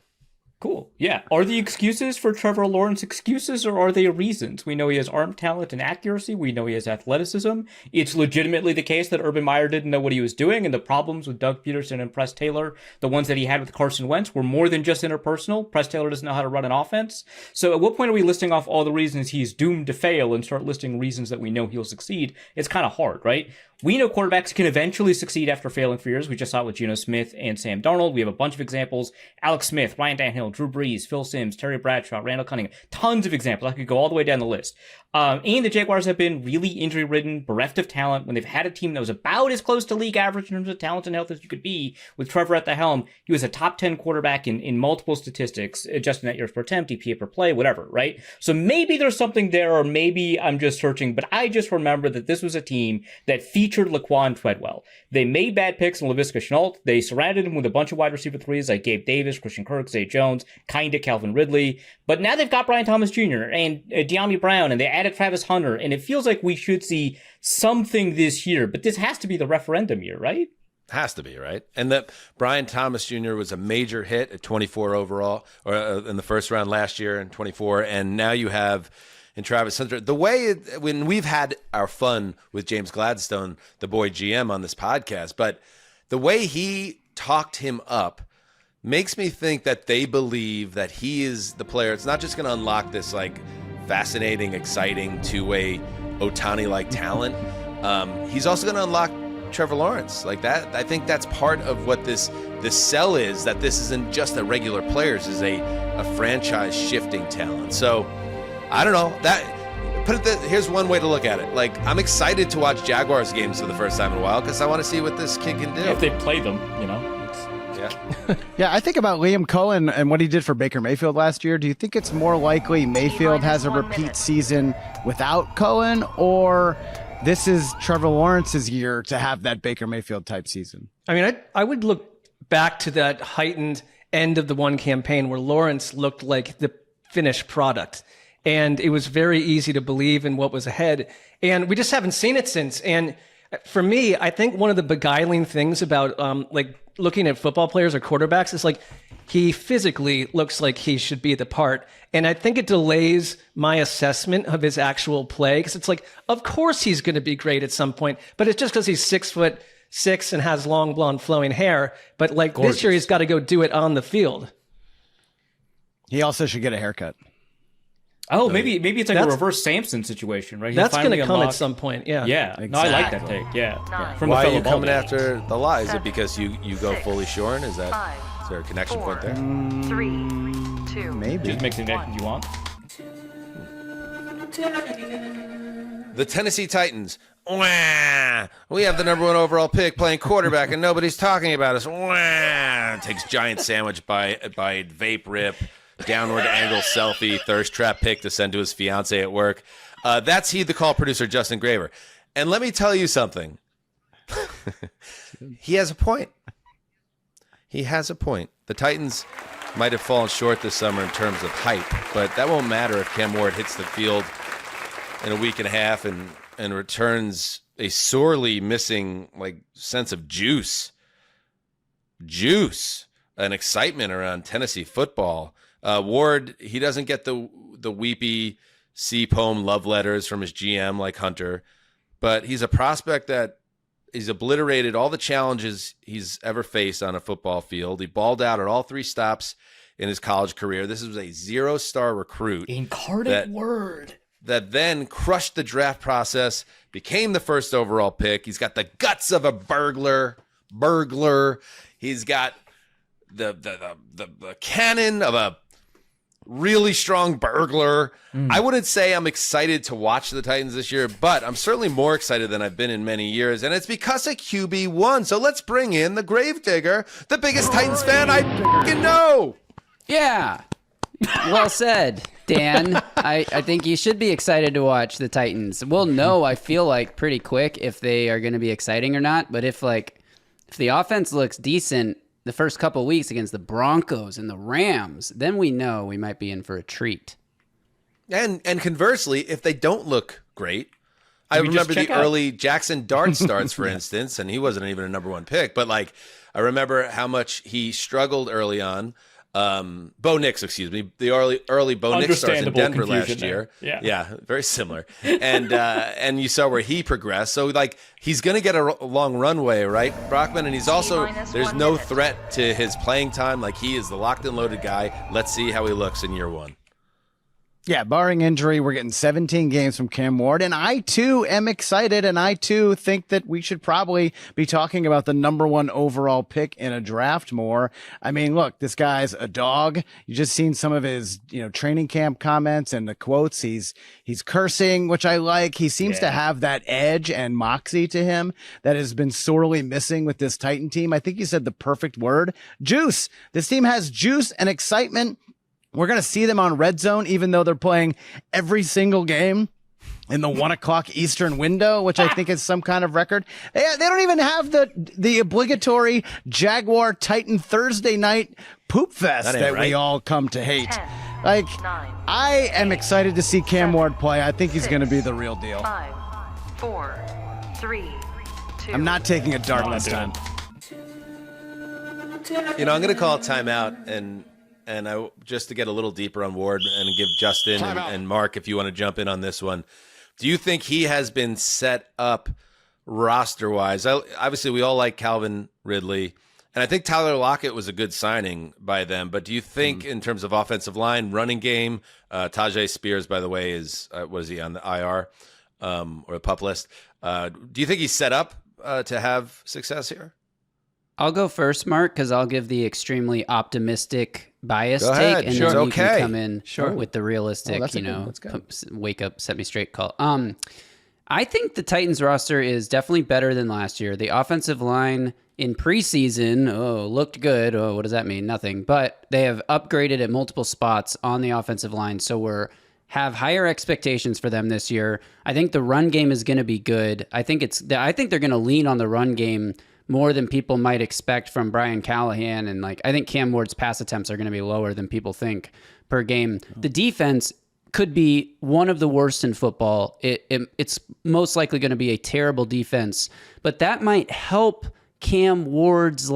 Cool. Yeah. Are the excuses for Trevor Lawrence excuses, or are they reasons? We know he has arm talent and accuracy. We know he has athleticism. It's legitimately the case that Urban Meyer didn't know what he was doing, and the problems with Doug Peterson and Press Taylor, the ones that he had with Carson Wentz, were more than just interpersonal. Press Taylor doesn't know how to run an offense. So at what point are we listing off all the reasons he's doomed to fail and start listing reasons that we know he'll succeed? It's kind of hard, right? We know quarterbacks can eventually succeed after failing for years. We just saw it with Geno Smith and Sam Darnold. We have a bunch of examples. Alex Smith, Ryan Tannehill, Drew Brees, Phil Simms, Terry Bradshaw, Randall Cunningham. Tons of examples. I could go all the way down the list. And the Jaguars have been really injury-ridden, bereft of talent. When they've had a team that was about as close to league average in terms of talent and health as you could be, with Trevor at the helm, he was a top 10 quarterback in multiple statistics, adjusting net yards per attempt, EPA per play, whatever, right? So maybe there's something there, or maybe I'm just searching, but I just remember that this was a team that featured Laquan Treadwell. They made bad picks in Laviska Shenault. They surrounded him with a bunch of wide receiver threes like Gabe Davis, Christian Kirk, Zay Jones, kinda Calvin Ridley. But now they've got Brian Thomas Jr. and De'Ami Brown, and they added Travis Hunter, and it feels like we should see something this year. But this has to be the referendum year, right? Has to be, right? And that Brian Thomas Jr. was a major hit at 24 overall, or in the first round last year in 24, and now you have in Travis Hunter. The way when we've had our fun with James Gladstone, the boy GM, on this podcast, but the way he talked him up makes me think that they believe that he is the player. It's not just going to unlock this like fascinating, exciting two-way Ohtani-like talent. He's also going to unlock Trevor Lawrence like that. I think that's part of what this sell is, that this isn't just a regular player. This is a franchise shifting talent. So I don't know here's one way to look at it. Like, I'm excited to watch Jaguars games for the first time in a while because I want to see what this kid can do. If they play them, Yeah, I think about Liam Cohen and what he did for Baker Mayfield last year. Do you think it's more likely Mayfield has a repeat season without Cohen, or this is Trevor Lawrence's year to have that Baker Mayfield type season? I mean, I would look back to that heightened end of the one campaign where Lawrence looked like the finished product. And it was very easy to believe in what was ahead. And we just haven't seen it since. And for me, I think one of the beguiling things about looking at football players or quarterbacks is like he physically looks like he should be the part. And I think it delays my assessment of his actual play because it's like, of course he's going to be great at some point, but it's just because he's 6'6" and has long blonde flowing hair. But like Gorgeous. This year, he's got to go do it on the field. He also should get a haircut. Oh, maybe it's like a reverse Samson situation, right? That's going to come at some point. Yeah. Yeah. Exactly. No, I like that take. Yeah. From Why a are you fellow coming ball after the lie? Is it 7, because you go 6, fully shorn? Is there 5, a connection 4, point there? 3, 2, Maybe. Just makes the connection you want. The Tennessee Titans. Wah! We have the number 1 overall pick playing quarterback, and nobody's talking about us. Wah! Takes giant sandwich by vape rip, downward angle selfie, thirst trap pick to send to his fiance at work. That's Heed the Call producer Justin Graver. And let me tell you something. He has a point. He has a point. The Titans might have fallen short this summer in terms of hype, but that won't matter if Cam Ward hits the field in a week and a half and returns a sorely missing sense of juice, and excitement around Tennessee football. Ward, he doesn't get the weepy C-poem love letters from his GM like Hunter, but he's a prospect that he's obliterated all the challenges he's ever faced on a football field. He balled out at all 3 stops in his college career. This was a 0-star recruit. Incarnate Word. That then crushed the draft process, became the first overall pick. He's got the guts of a burglar. He's got the cannon of a really strong burglar. I wouldn't say I'm excited to watch the Titans this year, but I'm certainly more excited than I've been in many years, and it's because of QB1. So let's bring in the Gravedigger, the biggest Titans fan I fucking know. Yeah. Well said, Dan. I think you should be excited to watch the Titans. We'll know, I feel like, pretty quick if they are going to be exciting or not. But if the offense looks decent the first couple of weeks against the Broncos and the Rams, then we know we might be in for a treat. And conversely, if they don't look great, I remember the early Jackson Dart starts, for instance, and he wasn't even a number 1 pick, but I remember how much he struggled early on. Bo Nix, excuse me, the early Bo Nix starts in Denver last year. Yeah, very similar. And you saw where he progressed. So he's going to get a long runway, right, Brockman? And he's also, there's no threat to his playing time. He is the locked and loaded guy. Let's see how he looks in year 1. Yeah, barring injury, we're getting 17 games from Cam Ward, and I too am excited, and I too think that we should probably be talking about the number 1 overall pick in a draft more. I mean, look, this guy's a dog. You just seen some of his, training camp comments and the quotes. He's cursing, which I like. He seems to have that edge and moxie to him that has been sorely missing with this Titan team. I think you said the perfect word, juice. This team has juice and excitement. We're going to see them on Red Zone, even though they're playing every single game in the 1:00 Eastern window, which I think is some kind of record. They don't even have the obligatory Jaguar Titan Thursday night poop fest that we all come to hate. 10, 9, I am excited to see Cam Ward play. I think he's going to be the real deal. 5, 4, 3, 2. I'm not taking a dart this time. I'm going to call a timeout and I just to get a little deeper on Ward and give Justin and Mark, if you want to jump in on this one. Do you think he has been set up roster-wise? Obviously, we all like Calvin Ridley, and I think Tyler Lockett was a good signing by them. But do you think in terms of offensive line, running game, Tajay Spears, by the way, is was he on the IR? or a pup list. Do you think he's set up to have success here? I'll go first, Mark, because I'll give the extremely optimistic bias Go take, ahead. and Sure. then you Okay. can come in Sure. with the realistic, that's a good one. Let's go. wake up, set me straight call. I think the Titans roster is definitely better than last year. The offensive line in preseason, looked good. Oh, what does that mean? Nothing. But they have upgraded at multiple spots on the offensive line, so have higher expectations for them this year. I think the run game is going to be good. I think they're going to lean on the run game more than people might expect from Brian Callahan. And I think Cam Ward's pass attempts are going to be lower than people think per game. The defense could be one of the worst in football. It's most likely going to be a terrible defense, but that might help Cam Ward's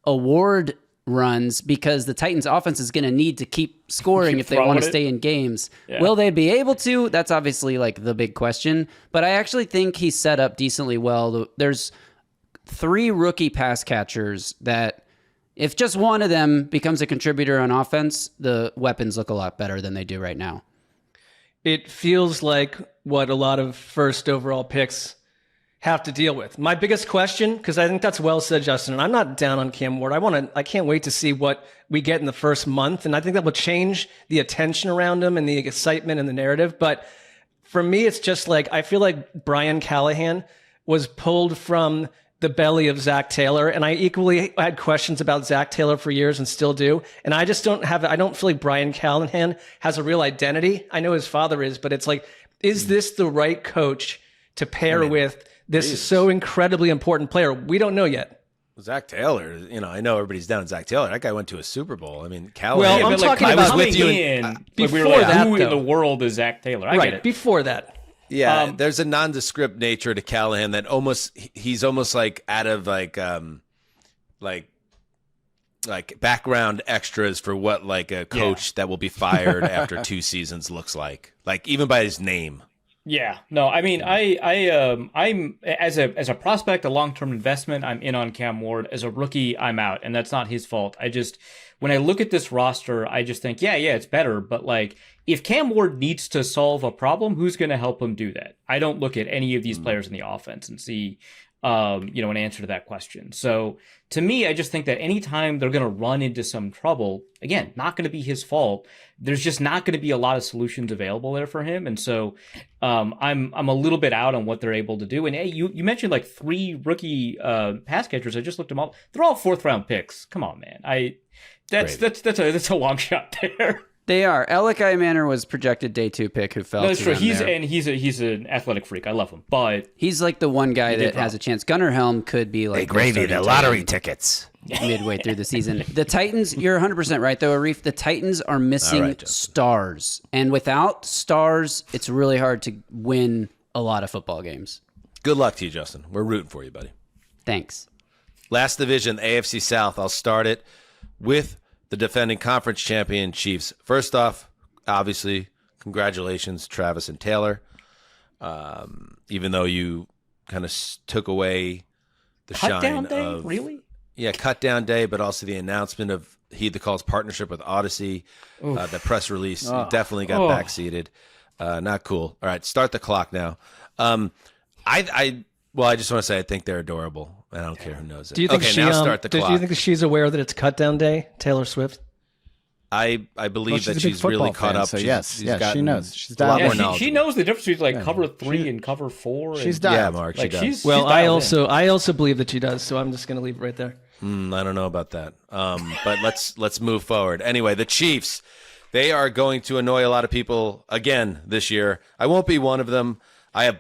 award runs, because the Titans offense is going to need to keep scoring if they want to stay in games. Yeah. Will they be able to? That's obviously the big question, but I actually think he's set up decently well. There's 3 rookie pass catchers that if just one of them becomes a contributor on offense, the weapons look a lot better than they do right now. It feels like what a lot of first overall picks have to deal with. My biggest question, because I think that's well said, Justin, and I'm not down on Cam Ward. I can't wait to see what we get in the first month, and I think that will change the attention around him and the excitement and the narrative. But for me, it's just I feel like Brian Callahan was pulled from the belly of Zach Taylor, and I equally had questions about Zach Taylor for years and still do. And I just don't feel like Brian Callahan has a real identity. I know his father is, but it's is this the right coach to pair with this so incredibly important player? We don't know yet. Zach Taylor, I know everybody's down on Zach Taylor. That guy went to a Super Bowl. I mean, Callahan. Well, I'm talking about with you before that. Who in the world is Zach Taylor? I get it. Before that. Yeah, there's a nondescript nature to Callahan that he's almost out of background extras for what a coach that will be fired after 2 seasons looks like even by his name. Yeah, no, I mean, I'm as a prospect, a long-term investment, I'm in on Cam Ward. As a rookie, I'm out, and that's not his fault. When I look at this roster, I just think, yeah, it's better, but if Cam Ward needs to solve a problem, who's going to help him do that? I don't look at any of these players in the offense and see, an answer to that question. So to me, I just think that anytime they're going to run into some trouble, again, not going to be his fault. There's just not going to be a lot of solutions available there for him. And so I'm a little bit out on what they're able to do. And hey, you mentioned 3 rookie pass catchers. I just looked them up. They're all 4th round picks. Come on, man. That's a long shot there. They are. Alec Manor was projected day 2 pick who fell. No, that's to true. them He's an athletic freak. I love him, but he's the one guy that has a chance. Gunnar Helm could be the lottery tickets midway through the season. The Titans, you're 100% right though, Arif. The Titans are missing stars, and without stars, it's really hard to win a lot of football games. Good luck to you, Justin. We're rooting for you, buddy. Thanks. Last division, AFC South. I'll start it with the defending conference champion Chiefs. First off, obviously, congratulations, Travis and Taylor. Even though you kind of took away the cut shine down day, of really? Yeah, cut down day, but also the announcement of Heed the Call's partnership with Odyssey. The press release definitely got backseated. Not cool. All right, start the clock now. I just want to say I think they're adorable. I don't care who knows it. Do you think now start the clock. Do you think she's aware that it's cut down day, Taylor Swift? I believe that she's really caught up. So yes, she knows. She's a lot done. more She knows the difference between cover 3 and cover 4. She's done. Yeah, Mark, she does. Well, I also believe that she does. So I'm just going to leave it right there. I don't know about that. But let's move forward. Anyway, the Chiefs, they are going to annoy a lot of people again this year. I won't be one of them. I have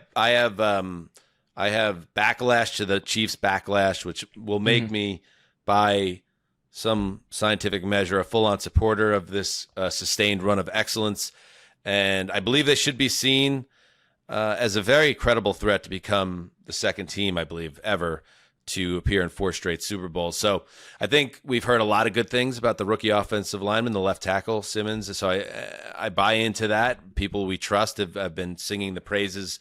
backlash to the Chiefs backlash, which will make me, by some scientific measure, a full-on supporter of this sustained run of excellence. And I believe they should be seen as a very credible threat to become the second team, I believe, ever to appear in 4 straight Super Bowls. So I think we've heard a lot of good things about the rookie offensive lineman, the left tackle, Simmons. So I buy into that. People we trust have been singing the praises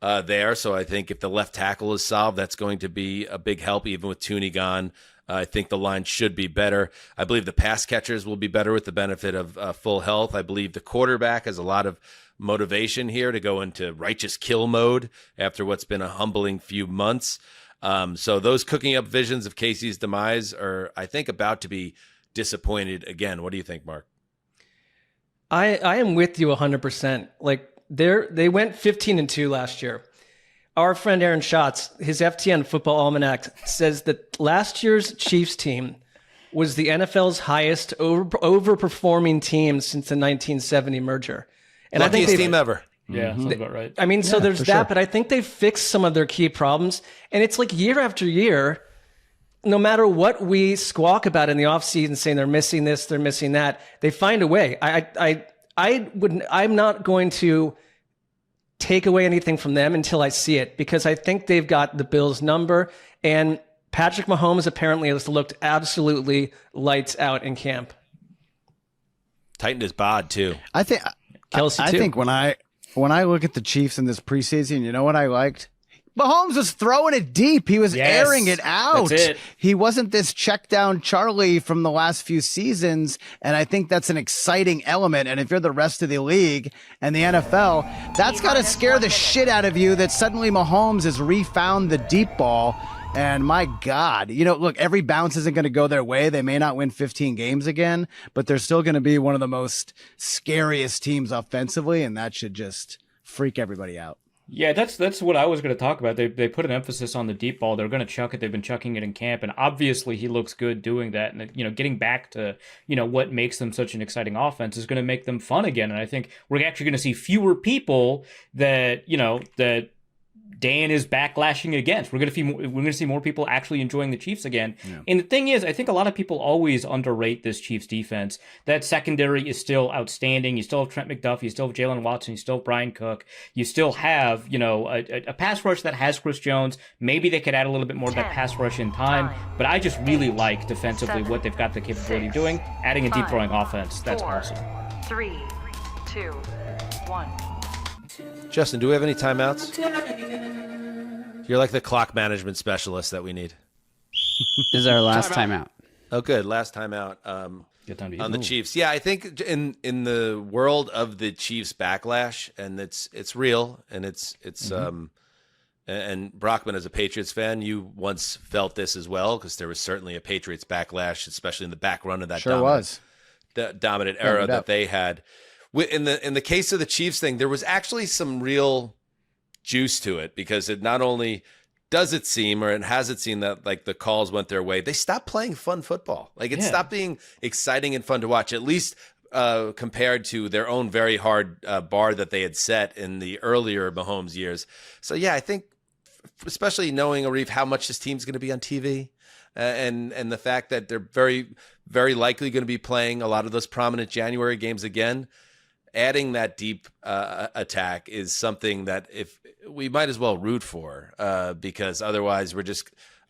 there. So I think if the left tackle is solved, that's going to be a big help, even with Tooney gone. I think the line should be better. I believe the pass catchers will be better with the benefit of full health. I believe the quarterback has a lot of motivation here to go into righteous kill mode after what's been a humbling few months. So those cooking up visions of Casey's demise are, I think, about to be disappointed again. What do you think, Mark? I am with you 100%. Like they went 15-2 last year. Our friend Aaron Schatz, his FTN Football Almanac, says that last year's Chiefs team was the NFL's highest overperforming team since the 1970 merger. And Luckiest I think team ever. Yeah, sounds about right. I mean, so there's that, sure. but I think they've fixed some of their key problems. And it's like year after year, no matter what we squawk about in the offseason, saying they're missing this, they're missing that, they find a way. I'm not going to take away anything from them until I see it, because I think they've got the Bills' number, and Patrick Mahomes apparently has looked absolutely lights out in camp. Tightened his bod too. I think Kelsey I too. think when I look at the Chiefs in this preseason, you know what I liked? Mahomes was throwing it deep. He was Yes, airing it out. that's it. He wasn't this check down Charlie from the last few seasons. And I think that's an exciting element. And if you're the rest of the league and the NFL, that's got to scare the shit out of you that suddenly Mahomes has refound the deep ball. And my God, look, every bounce isn't going to go their way. They may not win 15 games again, but they're still going to be one of the most scariest teams offensively. And that should just freak everybody out. Yeah, that's what I was going to talk about. They put an emphasis on the deep ball. They're going to chuck it. They've been chucking it in camp, and obviously he looks good doing that. And getting back to what makes them such an exciting offense is going to make them fun again. And I think we're actually going to see fewer people that Dan is backlashing against. We're going to see more people actually enjoying the Chiefs again. Yeah. And the thing is, I think a lot of people always underrate this Chiefs defense. That secondary is still outstanding. You still have Trent McDuffie. You still have Jalen Watson. You still have Brian Cook. You still have, a pass rush that has Chris Jones. Maybe they could add a little bit more of that pass rush in time. But I just really like defensively what they've got the capability of doing. Adding a deep throwing offense. That's awesome. 3, 2, 1. Justin, do we have any timeouts? You're like the clock management specialist that we need. This is our last timeout. Oh, good. Last timeout on the Chiefs. Yeah, I think in the world of the Chiefs backlash, and it's real, and it's and Brockman, as a Patriots fan, you once felt this as well, because there was certainly a Patriots backlash, especially in the back run of that dominant era that they had. In the case of the Chiefs thing, there was actually some real juice to it, because it not only does it seem, or it has it seemed that like the calls went their way, they stopped playing fun football. Like it stopped being exciting and fun to watch, at least compared to their own very hard bar that they had set in the earlier Mahomes years. So yeah, I think especially knowing, Arif, how much this team's going to be on TV, and the fact that they're very, very likely going to be playing a lot of those prominent January games again. Adding that deep attack is something that if we might as well root for, because otherwise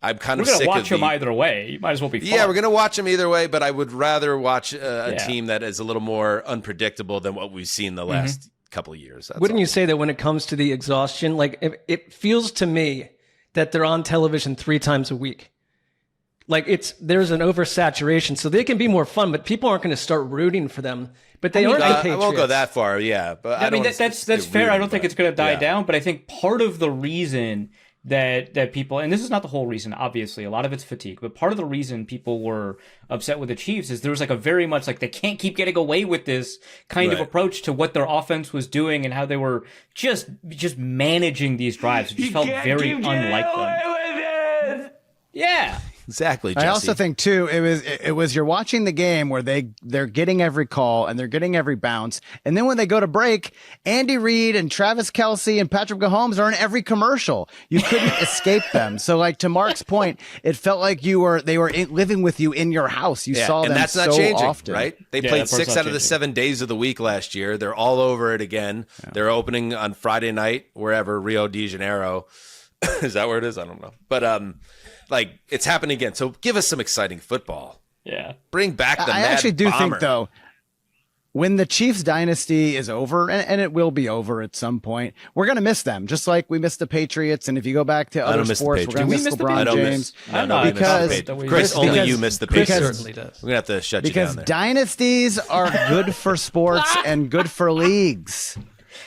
I'm kind of sick of watch them either way. You might as well be fun. Yeah, we're going to watch them either way, but I would rather watch a team that is a little more unpredictable than what we've seen the last couple of years. Wouldn't you say that when it comes to the exhaustion, like it feels to me that they're on television 3 times a week? Like there's an oversaturation, so they can be more fun, but people aren't going to start rooting for them. But they aren't the Patriots. I won't go that far, yeah. But I mean, that's fair. I don't think it's going to die down, but I think part of the reason that people, and this is not the whole reason, obviously, a lot of it's fatigue, but part of the reason people were upset with the Chiefs is there was like a very much like they can't keep getting away with this kind of approach to what their offense was doing and how they were just managing these drives. It just felt very unlike them. Yeah. Exactly, Jesse. I also think too, it was you're watching the game where they're getting every call and they're getting every bounce, and then when they go to break, Andy Reid and Travis Kelce and Patrick Mahomes are in every commercial. You couldn't escape them. So, like to Mark's point, it felt like they were living with you in your house. You saw them, and that's not changing, often. Right? They played 6 out of the 7 days of the week last year. They're all over it again. Yeah. They're opening on Friday night, wherever, Rio de Janeiro. Is that where it is? I don't know, but like it's happening again. So give us some exciting football. Yeah. Bring back the I Mad actually do Bomber. think though, when the Chiefs dynasty is over, and it will be over at some point, we're going to miss them, just like we missed the Patriots. And if you go back to other sports, we're going to miss LeBron James. Chris, only you missed the Patriots. Certainly does. We're going to have to shut you down there. Because dynasties are good for sports and good for leagues.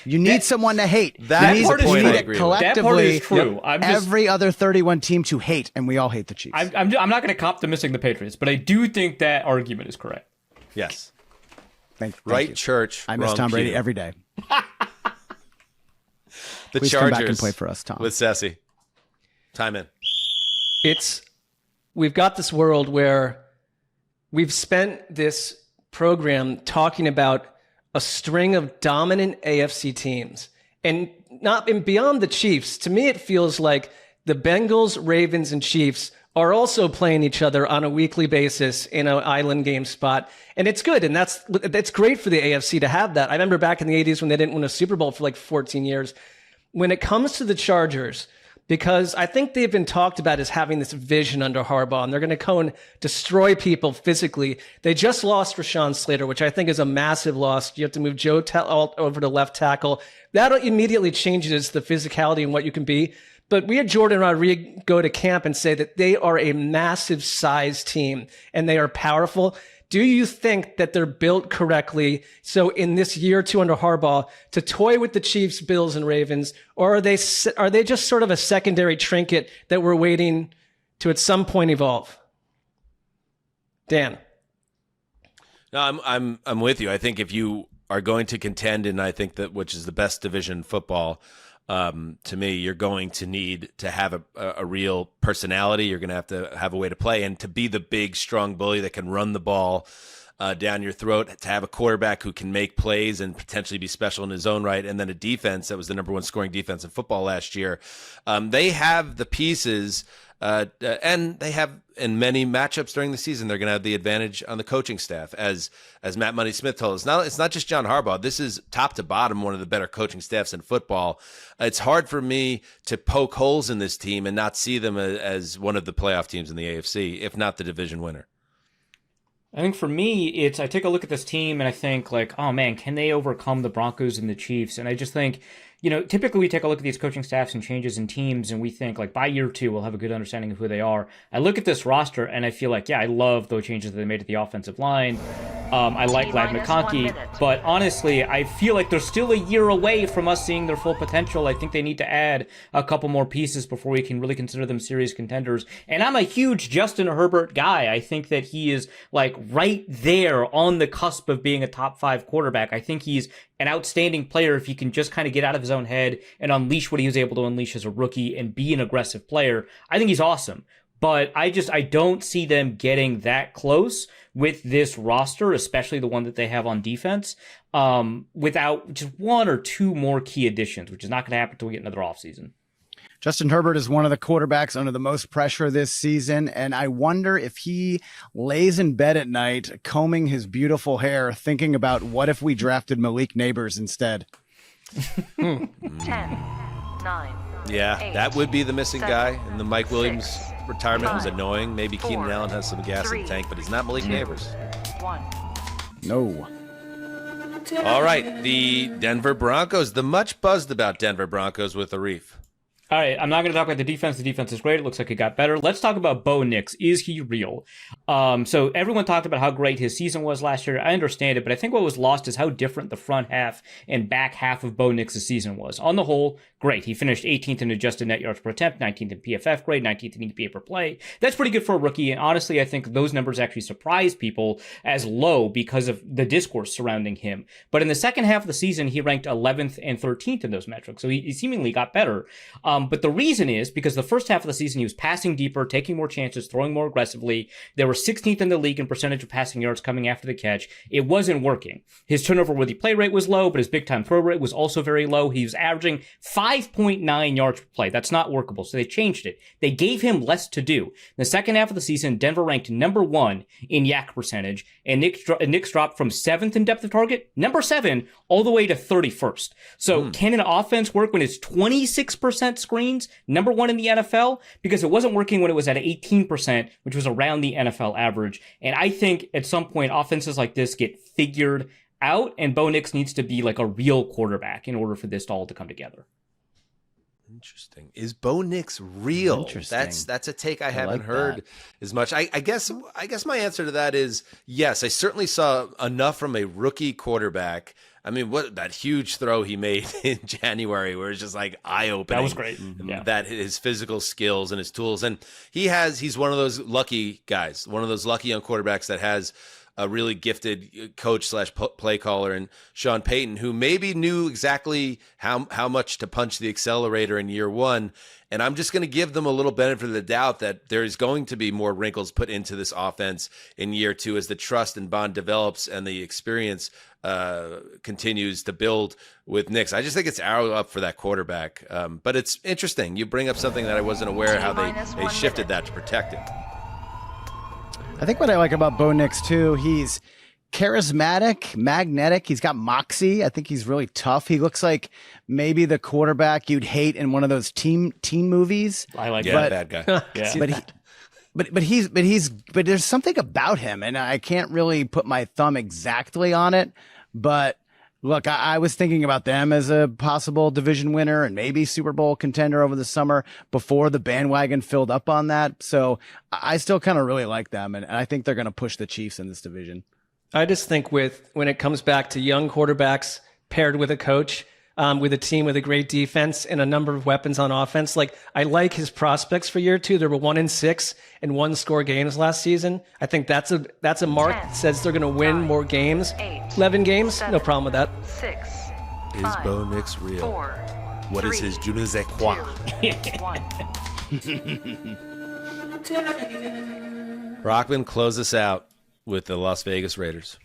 You need someone to hate. That you is a point I agree with. That part collectively is true. every other 31 team to hate, and we all hate the Chiefs. I'm not going to cop to missing the Patriots, but I do think that argument is correct. Yes. Thank Right you. church. I miss wrong Tom Brady pew. every day. The Please Chargers come back and play for us, Tom. with Sessy. Time in. We've got this world where we've spent this program talking about a string of dominant AFC teams, and beyond the Chiefs. To me, it feels like the Bengals, Ravens, and Chiefs are also playing each other on a weekly basis in an island game spot. And it's good. And that's great for the AFC to have that. I remember back in the 80s when they didn't win a Super Bowl for like 14 years. When it comes to the Chargers, because I think they've been talked about as having this vision under Harbaugh, and they're going to go and destroy people physically. They just lost Rashawn Slater, which I think is a massive loss. You have to move Joe Alt over to left tackle. That immediately changes the physicality and what you can be. But we had Jordan Rodriguez go to camp and say that they are a massive size team and they are powerful. Do you think that they're built correctly? So in this year or two under Harbaugh, to toy with the Chiefs, Bills, and Ravens, or are they just sort of a secondary trinket that we're waiting to at some point evolve? Dan. No, I'm with you. I think if you are going to contend, and I think that which is the best division in football, to me, you're going to need to have a real personality. You're going to have a way to play, and to be the big, strong bully that can run the ball down your throat, to have a quarterback who can make plays and potentially be special in his own right, and then a defense that was the number one scoring defense in football last year. They have the pieces, and they have in many matchups during the season, they're going to have the advantage on the coaching staff. As Matt Money Smith told us, now it's not just John Harbaugh. This is top to bottom one of the better coaching staffs in football. It's hard for me to poke holes in this team and not see them as one of the playoff teams in the AFC, if not the division winner. I think for me, I take a look at this team and I think like, oh man, can they overcome the Broncos and the Chiefs? And I just think, typically we take a look at these coaching staffs and changes in teams and we think like by year 2, we'll have a good understanding of who they are. I look at this roster and I feel like, yeah, I love those changes that they made at the offensive line. I like Ladd McConkey, but honestly, I feel like they're still a year away from us seeing their full potential. I think they need to add a couple more pieces before we can really consider them serious contenders. And I'm a huge Justin Herbert guy. I think that he is like right there on the cusp of being a top 5 quarterback. I think he's an outstanding player if he can just kind of get out of his own head and unleash what he was able to unleash as a rookie and be an aggressive player. I think he's awesome. But I don't see them getting that close with this roster, especially the one that they have on defense, without just 1 or 2 more key additions, which is not going to happen until we get another offseason. Justin Herbert is one of the quarterbacks under the most pressure this season, and I wonder if he lays in bed at night combing his beautiful hair thinking about what if we drafted Malik Neighbors instead. 10, 9. Yeah, 8, that would be the missing 7, guy. And the Mike Williams 6, retirement was 5, annoying. Maybe 4, Keenan Allen has some gas in the 3, tank, but he's not Malik 2, Neighbors. 1. No. All right, the Denver Broncos, the much buzzed about Denver Broncos with Arif. All right, I'm not going to talk about the defense. The defense is great. It looks like it got better. Let's talk about Bo Nix. Is he real? So everyone talked about how great his season was last year. I understand it, but I think what was lost is how different the front half and back half of Bo Nix's season was. On the whole, great. He finished 18th in adjusted net yards per attempt, 19th in PFF grade, 19th in EPA per play. That's pretty good for a rookie, and honestly, I think those numbers actually surprised people as low because of the discourse surrounding him. But in the second half of the season, he ranked 11th and 13th in those metrics, so he seemingly got better. But the reason is because the first half of the season, he was passing deeper, taking more chances, throwing more aggressively. They were 16th in the league in percentage of passing yards coming after the catch. It wasn't working. His turnover-worthy play rate was low, but his big-time throw rate was also very low. He was averaging 5.9 yards per play. That's not workable, so they changed it. They gave him less to do. In the second half of the season, Denver ranked number 1 in yak percentage, and Knicks dropped from 7th in depth of target, number 7, all the way to 31st. So can an offense work when it's 26% screens, number 1 in the NFL? Because it wasn't working when it was at 18%, which was around the NFL average. And I think at some point, offenses like this get figured out, and Bo Nix needs to be like a real quarterback in order for this all to come together. Interesting. Is Bo Nix real? Interesting. That's a take I haven't like heard that. as much. I guess my answer to that is yes. I certainly saw enough from a rookie quarterback. I mean, what that huge throw he made in January, where it's just like eye-opening. That was great. Yeah. That his physical skills and his tools, and he's one of those lucky guys, one of those lucky young quarterbacks that has a really gifted coach / play caller and Sean Payton, who maybe knew exactly how much to punch the accelerator in year one. And I'm just going to give them a little benefit of the doubt that there's going to be more wrinkles put into this offense in year two as the trust and bond develops and the experience continues to build with Nix. I just think it's arrow up for that quarterback. But it's interesting. You bring up something that I wasn't aware how they shifted that to protect him. I think what I like about Bo Nix too, he's charismatic, magnetic. He's got moxie. I think he's really tough. He looks like maybe the quarterback you'd hate in one of those teen movies. I like bad guy. Yeah. But there's something about him, and I can't really put my thumb exactly on it. But look, I was thinking about them as a possible division winner and maybe Super Bowl contender over the summer before the bandwagon filled up on that. So I still kind of really like them, and I think they're going to push the Chiefs in this division. I just think when it comes back to young quarterbacks paired with a coach, with a team with a great defense and a number of weapons on offense, like I like his prospects for year two. They were 1-6 in 1-score games last season. I think that's a mark that says they're going to win more games. 11 games, no problem with that. 6. Is Bo Nix real? 4. What is his je ne sais quoi? 1. Brockman, close us out with the Las Vegas Raiders.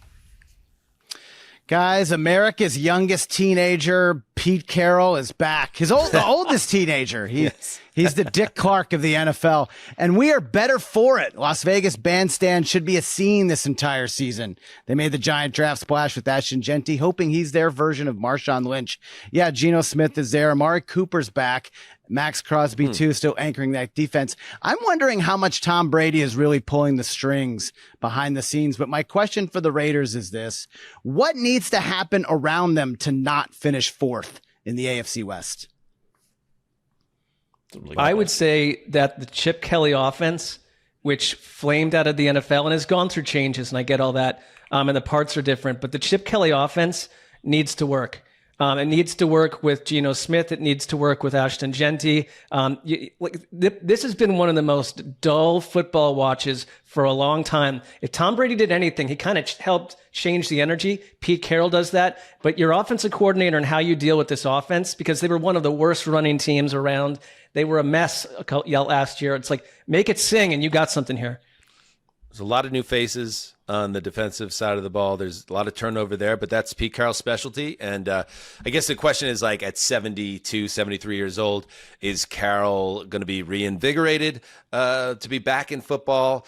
Guys, America's youngest teenager, Pete Carroll, is back. The oldest teenager. He's the Dick Clark of the NFL, and we are better for it. Las Vegas bandstand should be a scene this entire season. They made the giant draft splash with Ashton Genty, hoping he's their version of Marshawn Lynch. Yeah, Geno Smith is there. Amari Cooper's back. Max Crosby, too, still anchoring that defense. I'm wondering how much Tom Brady is really pulling the strings behind the scenes. But my question for the Raiders is this. What needs to happen around them to not finish fourth in the AFC West? I would say that the Chip Kelly offense, which flamed out of the NFL and has gone through changes, and I get all that, and the parts are different, but the Chip Kelly offense needs to work. It needs to work with Geno Smith. It needs to work with Ashton Genty. This has been one of the most dull football watches for a long time. If Tom Brady did anything, he kind of helped change the energy. Pete Carroll does that. But your offensive coordinator and how you deal with this offense, because they were one of the worst running teams around. They were a mess last year. It's like, make it sing, and you got something here. There's a lot of new faces on the defensive side of the ball. There's a lot of turnover there, but that's Pete Carroll's specialty. And I guess the question is, like, at 72, 73 years old, is Carroll going to be reinvigorated to be back in football,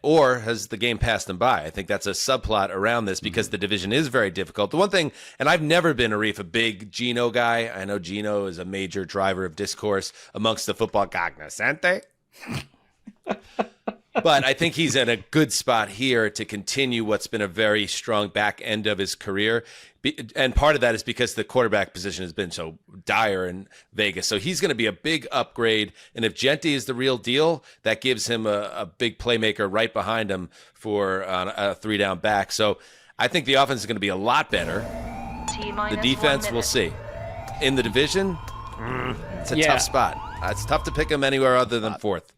or has the game passed him by? I think that's a subplot around this because the division is very difficult. The one thing, and I've never been, Arif, a big Geno guy. I know Geno is a major driver of discourse amongst the football cognoscente. But I think he's in a good spot here to continue what's been a very strong back end of his career. And part of that is because the quarterback position has been so dire in Vegas. So he's going to be a big upgrade. And if Genty is the real deal, that gives him a big playmaker right behind him for a 3-down back. So I think the offense is going to be a lot better. The defense, we'll see. In the division, it's a tough spot. It's tough to pick him anywhere other than fourth.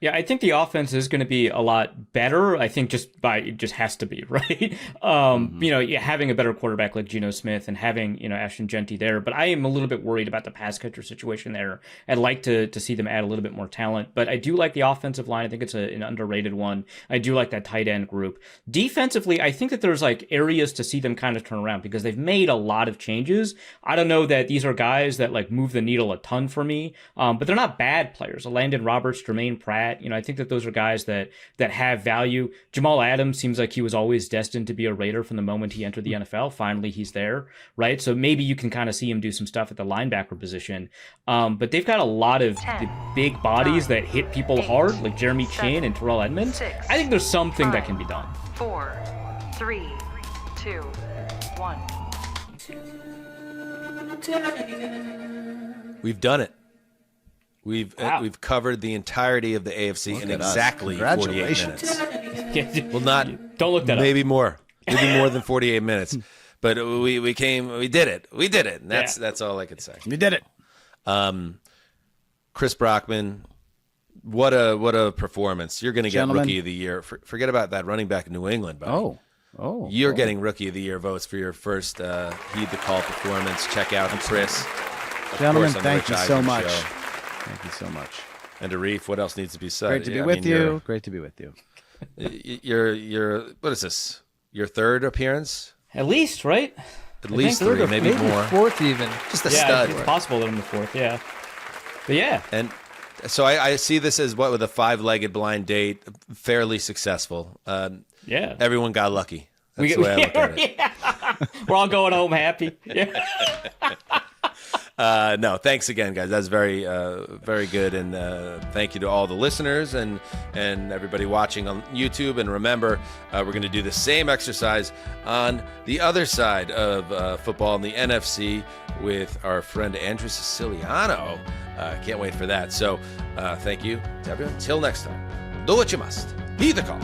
Yeah, I think the offense is going to be a lot better. I think it just has to be, right? Having a better quarterback like Geno Smith and having, Ashton Genty there. But I am a little bit worried about the pass catcher situation there. I'd like to see them add a little bit more talent. But I do like the offensive line. I think it's an underrated one. I do like that tight end group. Defensively, I think that there's like areas to see them kind of turn around because they've made a lot of changes. I don't know that these are guys that like move the needle a ton for me, but they're not bad players. Landon Roberts, Jermaine Pratt. I think that those are guys that have value. Jamal Adams seems like he was always destined to be a Raider from the moment he entered the NFL. Finally, he's there, right? So maybe you can kind of see him do some stuff at the linebacker position. But they've got a lot of the big bodies that hit people hard, like Jeremy Chin and Terrell Edmonds. I think there's something that can be done. 4, 3, 2, 1. We've done it. We've covered the entirety of the AFC in exactly 48 minutes. Well, not don't look that maybe up. Maybe more than 48 minutes. But we did it. We did it. And that's all I could say. We did it. Chris Brockman, what a performance. You're going to get Rookie of the Year. Forget about that running back in New England, buddy. You're getting Rookie of the Year votes for your first Heed the Call performance. Check out Chris. Gentlemen, thank you so much. Thank you so much. And Arif, what else needs to be said? Great to be with you. Great to be with you. You're what is this? Your third appearance? At least, right? At least three, maybe more. Fourth even. Just a stud. It's possible that I'm the fourth, yeah. But yeah. And so I see this as what with a 5-legged blind date, fairly successful. Yeah. Everyone got lucky. That's the way I look at it. Yeah. We're all going home happy. Yeah. No, thanks again, guys. That's very, very good. And thank you to all the listeners and everybody watching on YouTube. And remember, we're going to do the same exercise on the other side of football in the NFC with our friend Andrew Siciliano. Can't wait for that. So thank you to everyone. Until next time, do what you must. Heed the call.